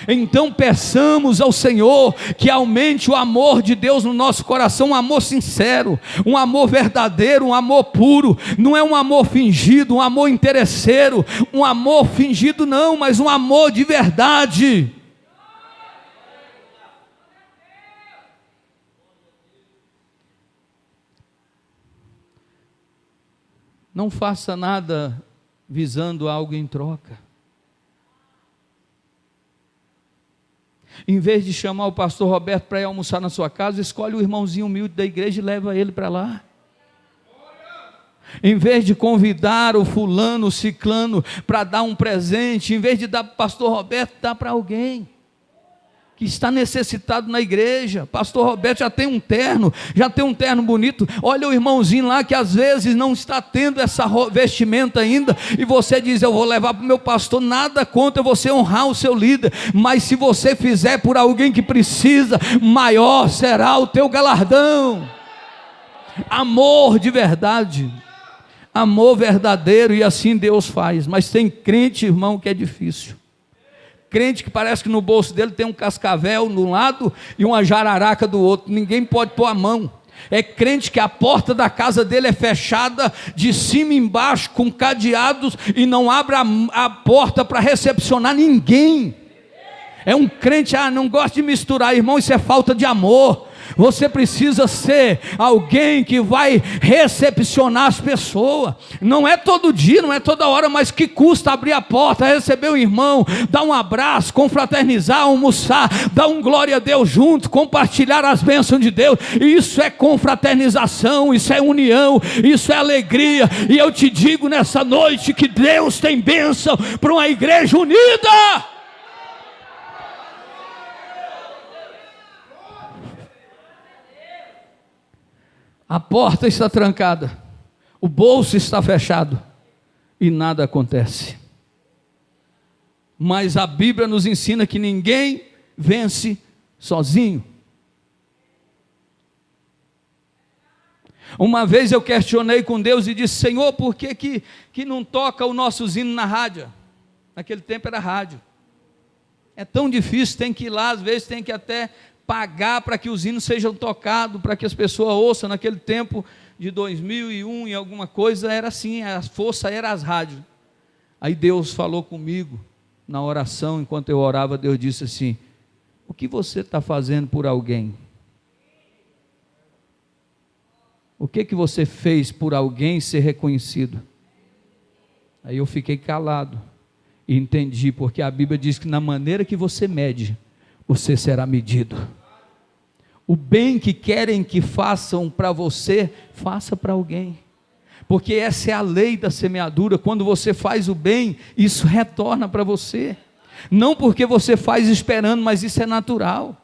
Então peçamos ao Senhor que aumente o amor de Deus no nosso coração, um amor sincero, um amor verdadeiro, um amor puro, não é um amor fingido, um amor interesseiro, um amor fingido não, mas um amor de verdade. Não faça nada visando algo em troca. Em vez de chamar o pastor Roberto para ir almoçar na sua casa, escolhe o irmãozinho humilde da igreja e leva ele para lá. Em vez de convidar o fulano, o ciclano para dar um presente, em vez de dar para o pastor Roberto, dá para alguém que está necessitado na igreja. Pastor Roberto já tem um terno bonito. Olha o irmãozinho lá que às vezes não está tendo essa vestimenta ainda, e você diz: eu vou levar para o meu pastor. Nada contra você honrar o seu líder, mas se você fizer por alguém que precisa, maior será o teu galardão. Amor de verdade, amor verdadeiro, e assim Deus faz. Mas tem crente, irmão, que é difícil. Crente que parece que no bolso dele tem um cascavel de um lado e uma jararaca do outro, ninguém pode pôr a mão. É crente que a porta da casa dele é fechada de cima e embaixo com cadeados, e não abre a porta para recepcionar ninguém. É um crente, não gosta de misturar, irmão, isso é falta de amor. Você precisa ser alguém que vai recepcionar as pessoas. Não é todo dia, não é toda hora, mas que custa abrir a porta, receber o irmão, dar um abraço, confraternizar, almoçar, dar um glória a Deus junto, compartilhar as bênçãos de Deus. Isso é confraternização, isso é união, isso é alegria. E eu te digo nessa noite que Deus tem bênção para uma igreja unida. A porta está trancada, o bolso está fechado e nada acontece. Mas a Bíblia nos ensina que ninguém vence sozinho. Uma vez eu questionei com Deus e disse: Senhor, por que não toca o nosso hino na rádio? Naquele tempo era rádio. É tão difícil, tem que ir lá, às vezes tem que até pagar para que os hinos sejam tocados, para que as pessoas ouçam. Naquele tempo de 2001 e alguma coisa, era assim, a força era as rádios. Aí Deus falou comigo, na oração, enquanto eu orava, Deus disse assim: o que você está fazendo por alguém? O que você fez por alguém ser reconhecido? Aí eu fiquei calado, e entendi, porque a Bíblia diz que na maneira que você mede, você será medido. O bem que querem que façam para você, faça para alguém, porque essa é a lei da semeadura. Quando você faz o bem, isso retorna para você, não porque você faz esperando, mas isso é natural.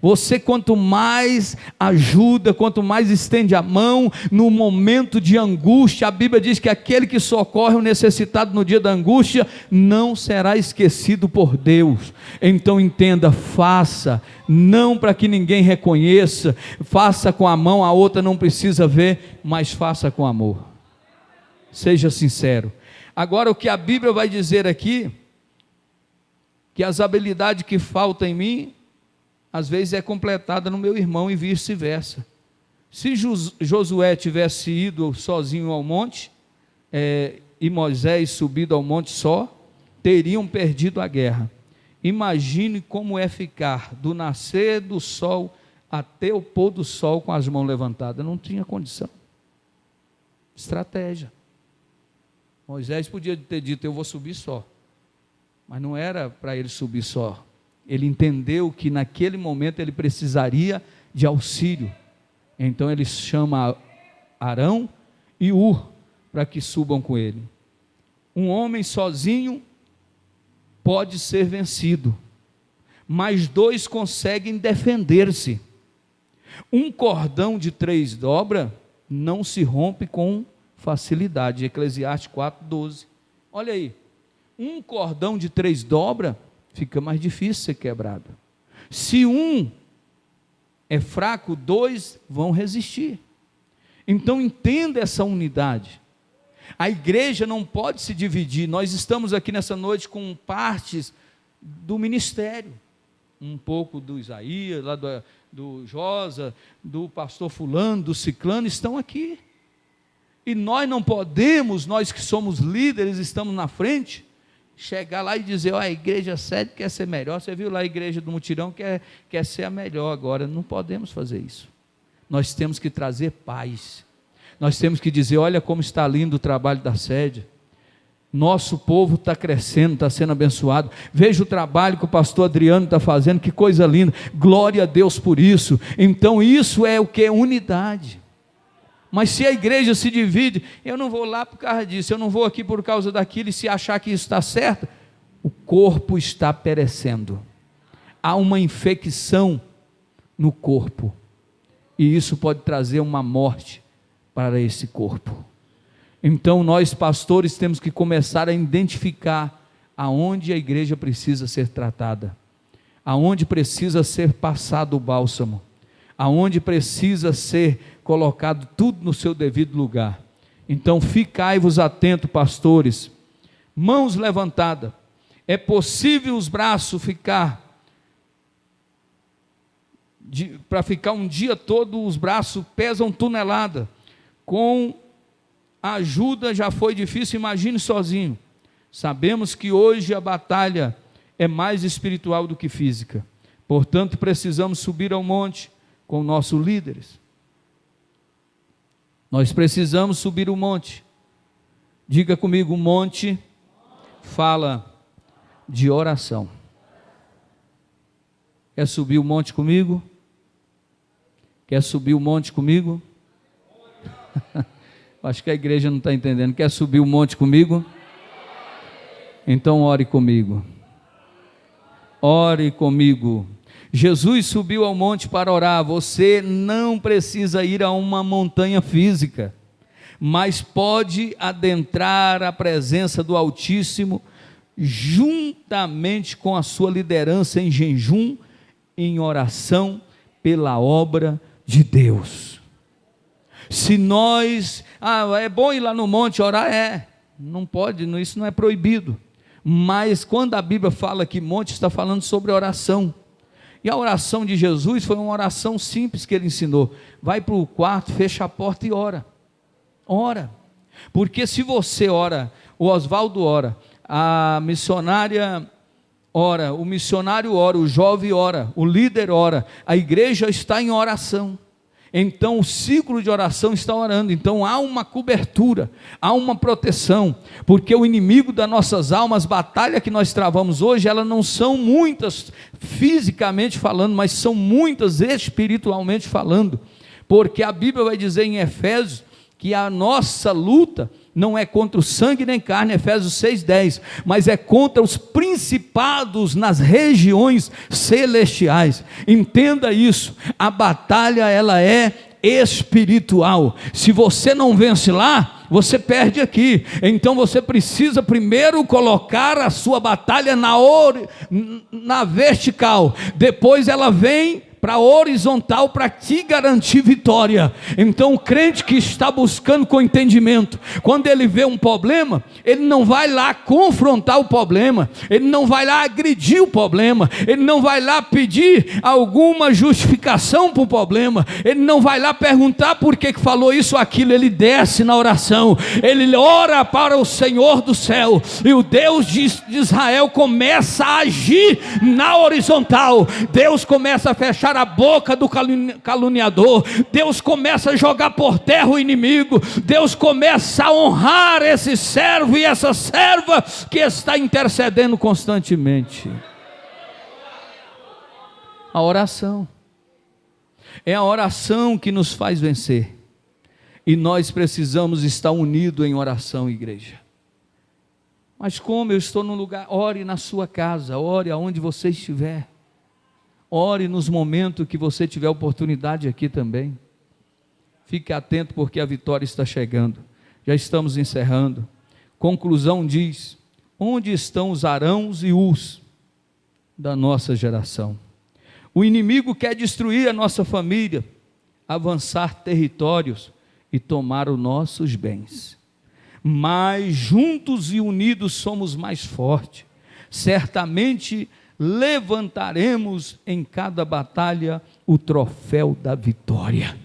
Você, quanto mais ajuda, quanto mais estende a mão no momento de angústia, a Bíblia diz que aquele que socorre o necessitado no dia da angústia não será esquecido por Deus. Então entenda, faça, não para que ninguém reconheça, faça com a mão, a outra não precisa ver, mas faça com amor. Seja sincero. Agora, o que a Bíblia vai dizer aqui, que as habilidades que faltam em mim, às vezes é completada no meu irmão e vice-versa. Se Josué tivesse ido sozinho ao monte, e Moisés subido ao monte só, teriam perdido a guerra. Imagine como é ficar do nascer do sol até o pôr do sol com as mãos levantadas. Não tinha condição. Estratégia. Moisés podia ter dito, eu vou subir só. Mas não era para ele subir só. Ele entendeu que naquele momento ele precisaria de auxílio. Então ele chama Arão e Ur para que subam com ele. Um homem sozinho pode ser vencido, mas dois conseguem defender-se. Um cordão de 3 dobras não se rompe com facilidade. Eclesiastes 4:12. Olha aí, um cordão de 3 dobras fica mais difícil ser quebrado. Se um é fraco, 2 vão resistir. Então entenda essa unidade. A igreja não pode se dividir. Nós estamos aqui nessa noite com partes do ministério. Um pouco do Isaías, lá do Josa, do pastor fulano, do ciclano, estão aqui. E nós não podemos, nós que somos líderes, estamos na frente, chegar lá e dizer, a igreja sede quer ser melhor, você viu lá a igreja do Mutirão quer ser a melhor agora. Não podemos fazer isso. Nós temos que trazer paz. Nós temos que dizer, olha como está lindo o trabalho da sede. Nosso povo está crescendo, está sendo abençoado. Veja o trabalho que o pastor Adriano está fazendo, que coisa linda. Glória a Deus por isso. Então isso é o que é unidade. Mas se a igreja se divide, eu não vou lá por causa disso, eu não vou aqui por causa daquilo, e se achar que isso está certo, o corpo está perecendo. Há uma infecção no corpo, e isso pode trazer uma morte para esse corpo. Então nós pastores temos que começar a identificar aonde a igreja precisa ser tratada, aonde precisa ser passado o bálsamo, aonde precisa ser colocado tudo no seu devido lugar. Então ficai-vos atentos, pastores, mãos levantadas. É possível os braços para ficar um dia todo, os braços pesam tonelada. Com a ajuda já foi difícil, imagine sozinho. Sabemos que hoje a batalha é mais espiritual do que física. Portanto, precisamos subir ao monte com nossos líderes. Nós precisamos subir o monte. Diga comigo, o monte fala de oração. Quer subir o monte comigo? Quer subir o monte comigo? Acho que a igreja não está entendendo. Quer subir o monte comigo? Então ore comigo. Ore comigo. Jesus subiu ao monte para orar. Você não precisa ir a uma montanha física, mas pode adentrar a presença do Altíssimo, juntamente com a sua liderança em jejum, em oração, pela obra de Deus. Se nós, é bom ir lá no monte orar, não pode, isso não é proibido, mas quando a Bíblia fala que monte, está falando sobre oração. E a oração de Jesus foi uma oração simples que ele ensinou. Vai para o quarto, fecha a porta e ora. Ora. Porque se você ora, o Oswaldo ora, a missionária ora, o missionário ora, o jovem ora, o líder ora, a igreja está em oração. Então o ciclo de oração está orando. Então há uma cobertura, há uma proteção, porque o inimigo das nossas almas, as batalhas que nós travamos hoje, elas não são muitas fisicamente falando, mas são muitas espiritualmente falando, porque a Bíblia vai dizer em Efésios que a nossa luta não é contra o sangue nem carne, Efésios 6,10, mas é contra os principados nas regiões celestiais. Entenda isso, a batalha ela é espiritual. Se você não vence lá, você perde aqui. Então você precisa primeiro colocar a sua batalha na vertical, depois ela vem para a horizontal, para te garantir vitória. Então o crente que está buscando com entendimento, quando ele vê um problema, ele não vai lá confrontar o problema, ele não vai lá agredir o problema, ele não vai lá pedir alguma justificação para o problema, ele não vai lá perguntar por que falou isso ou aquilo. Ele desce na oração, ele ora para o Senhor do céu, e o Deus de Israel começa a agir na horizontal. Deus começa a fechar a boca do caluniador, Deus começa a jogar por terra o inimigo, Deus começa a honrar esse servo e essa serva que está intercedendo constantemente. A oração é a oração que nos faz vencer, e nós precisamos estar unidos em oração, igreja. Mas como? Eu estou num lugar. Ore na sua casa, ore aonde você estiver, ore nos momentos que você tiver oportunidade aqui também. Fique atento, porque a vitória está chegando. Já estamos encerrando. Conclusão diz: onde estão os Arãos e Hus da nossa geração? O inimigo quer destruir a nossa família, avançar territórios e tomar os nossos bens. Mas juntos e unidos somos mais fortes. Certamente levantaremos em cada batalha o troféu da vitória.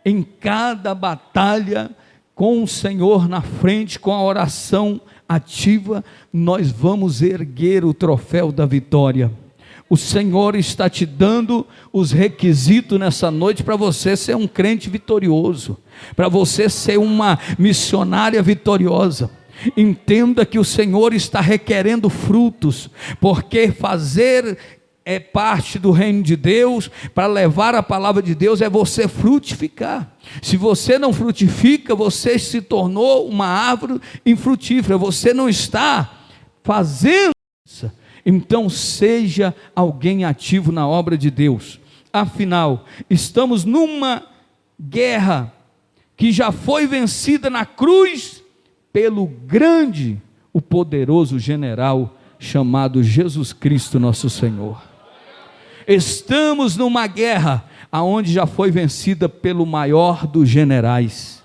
Em cada batalha, com o Senhor na frente, com a oração ativa, nós vamos erguer o troféu da vitória. O Senhor está te dando os requisitos nessa noite para você ser um crente vitorioso, para você ser uma missionária vitoriosa. Entenda que o Senhor está requerendo frutos, porque fazer é parte do reino de Deus. Para levar a palavra de Deus é você frutificar. Se você não frutifica, você se tornou uma árvore infrutífera, você não está fazendo isso. Então seja alguém ativo na obra de Deus. Afinal, estamos numa guerra que já foi vencida na cruz pelo grande, o poderoso general chamado Jesus Cristo nosso Senhor. Estamos numa guerra aonde já foi vencida pelo maior dos generais,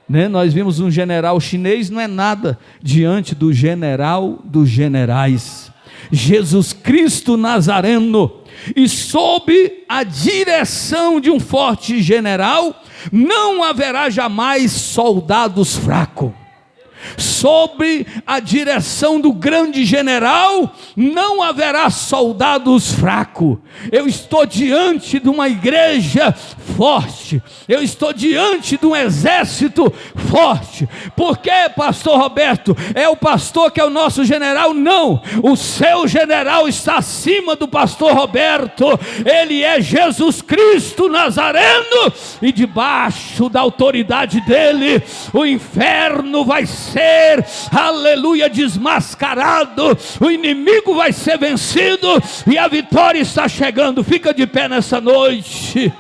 né? Nós vimos um general chinês, não é nada diante do general dos generais, Jesus Cristo Nazareno. E sob a direção de um forte general, não haverá jamais soldados fracos. Sob a direção do grande general, não haverá soldados fracos. Eu estou diante de uma igreja forte, eu estou diante de um exército forte. Por que, pastor Roberto? É o pastor que é o nosso general? Não, o seu general está acima do pastor Roberto. Ele é Jesus Cristo Nazareno, e debaixo da autoridade dele, o inferno vai ser, aleluia, desmascarado, o inimigo vai ser vencido, e a vitória está chegando. Fica de pé nessa noite,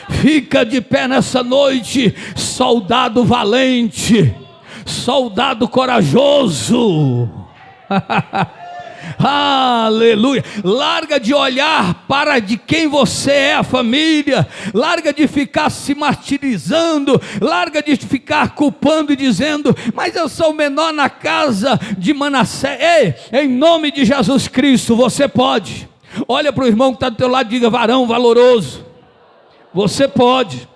fica de pé nessa noite, soldado valente, soldado corajoso. Aleluia. Larga de olhar para de quem você é a família, larga de ficar se martirizando, larga de ficar culpando e dizendo: mas eu sou o menor na casa de Manassés. Ei, em nome de Jesus Cristo, você pode. Olha para o irmão que está do teu lado e diga: varão valoroso, você pode,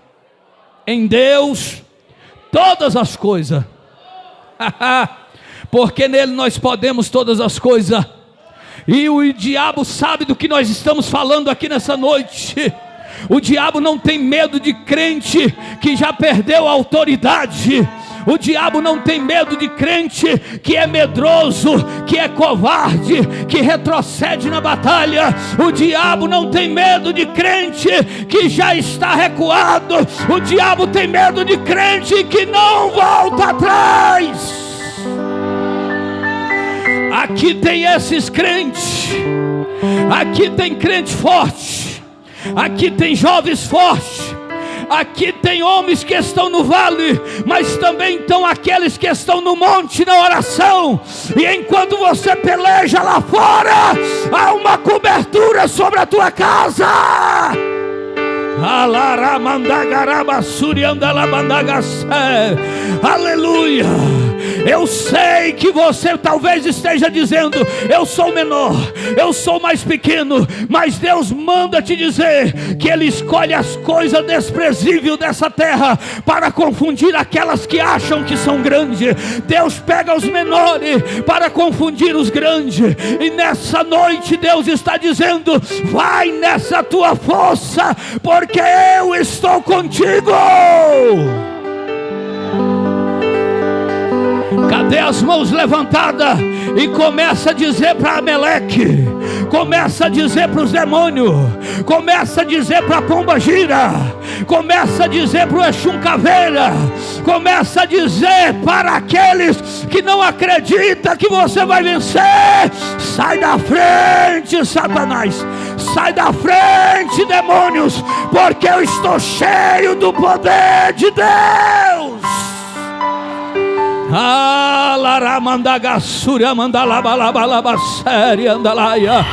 em Deus, todas as coisas, porque nele nós podemos todas as coisas. E o diabo sabe do que nós estamos falando aqui nessa noite. O diabo não tem medo de crente que já perdeu a autoridade. O diabo não tem medo de crente que é medroso, que é covarde, que retrocede na batalha. O diabo não tem medo de crente que já está recuado. O diabo tem medo de crente que não volta atrás. Aqui tem esses crentes, aqui tem crente forte, aqui tem jovens fortes, aqui tem homens que estão no vale, mas também estão aqueles que estão no monte na oração. E enquanto você peleja lá fora, há uma cobertura sobre a tua casa. Aleluia. Eu sei que você talvez esteja dizendo: eu sou menor, eu sou mais pequeno, mas Deus manda te dizer que Ele escolhe as coisas desprezíveis dessa terra para confundir aquelas que acham que são grandes. Deus pega os menores para confundir os grandes. E nessa noite Deus está dizendo: vai nessa tua força, porque eu estou contigo. Cadê as mãos levantadas? E começa a dizer para Ameleque, começa a dizer para os demônios, começa a dizer para a pomba gira, começa a dizer para o Exum caveira, começa a dizer para aqueles que não acreditam que você vai vencer: sai da frente, Satanás, sai da frente, demônios, porque eu estou cheio do poder de Deus. Alaramandagassura mandalabalabalabaséria andalaia.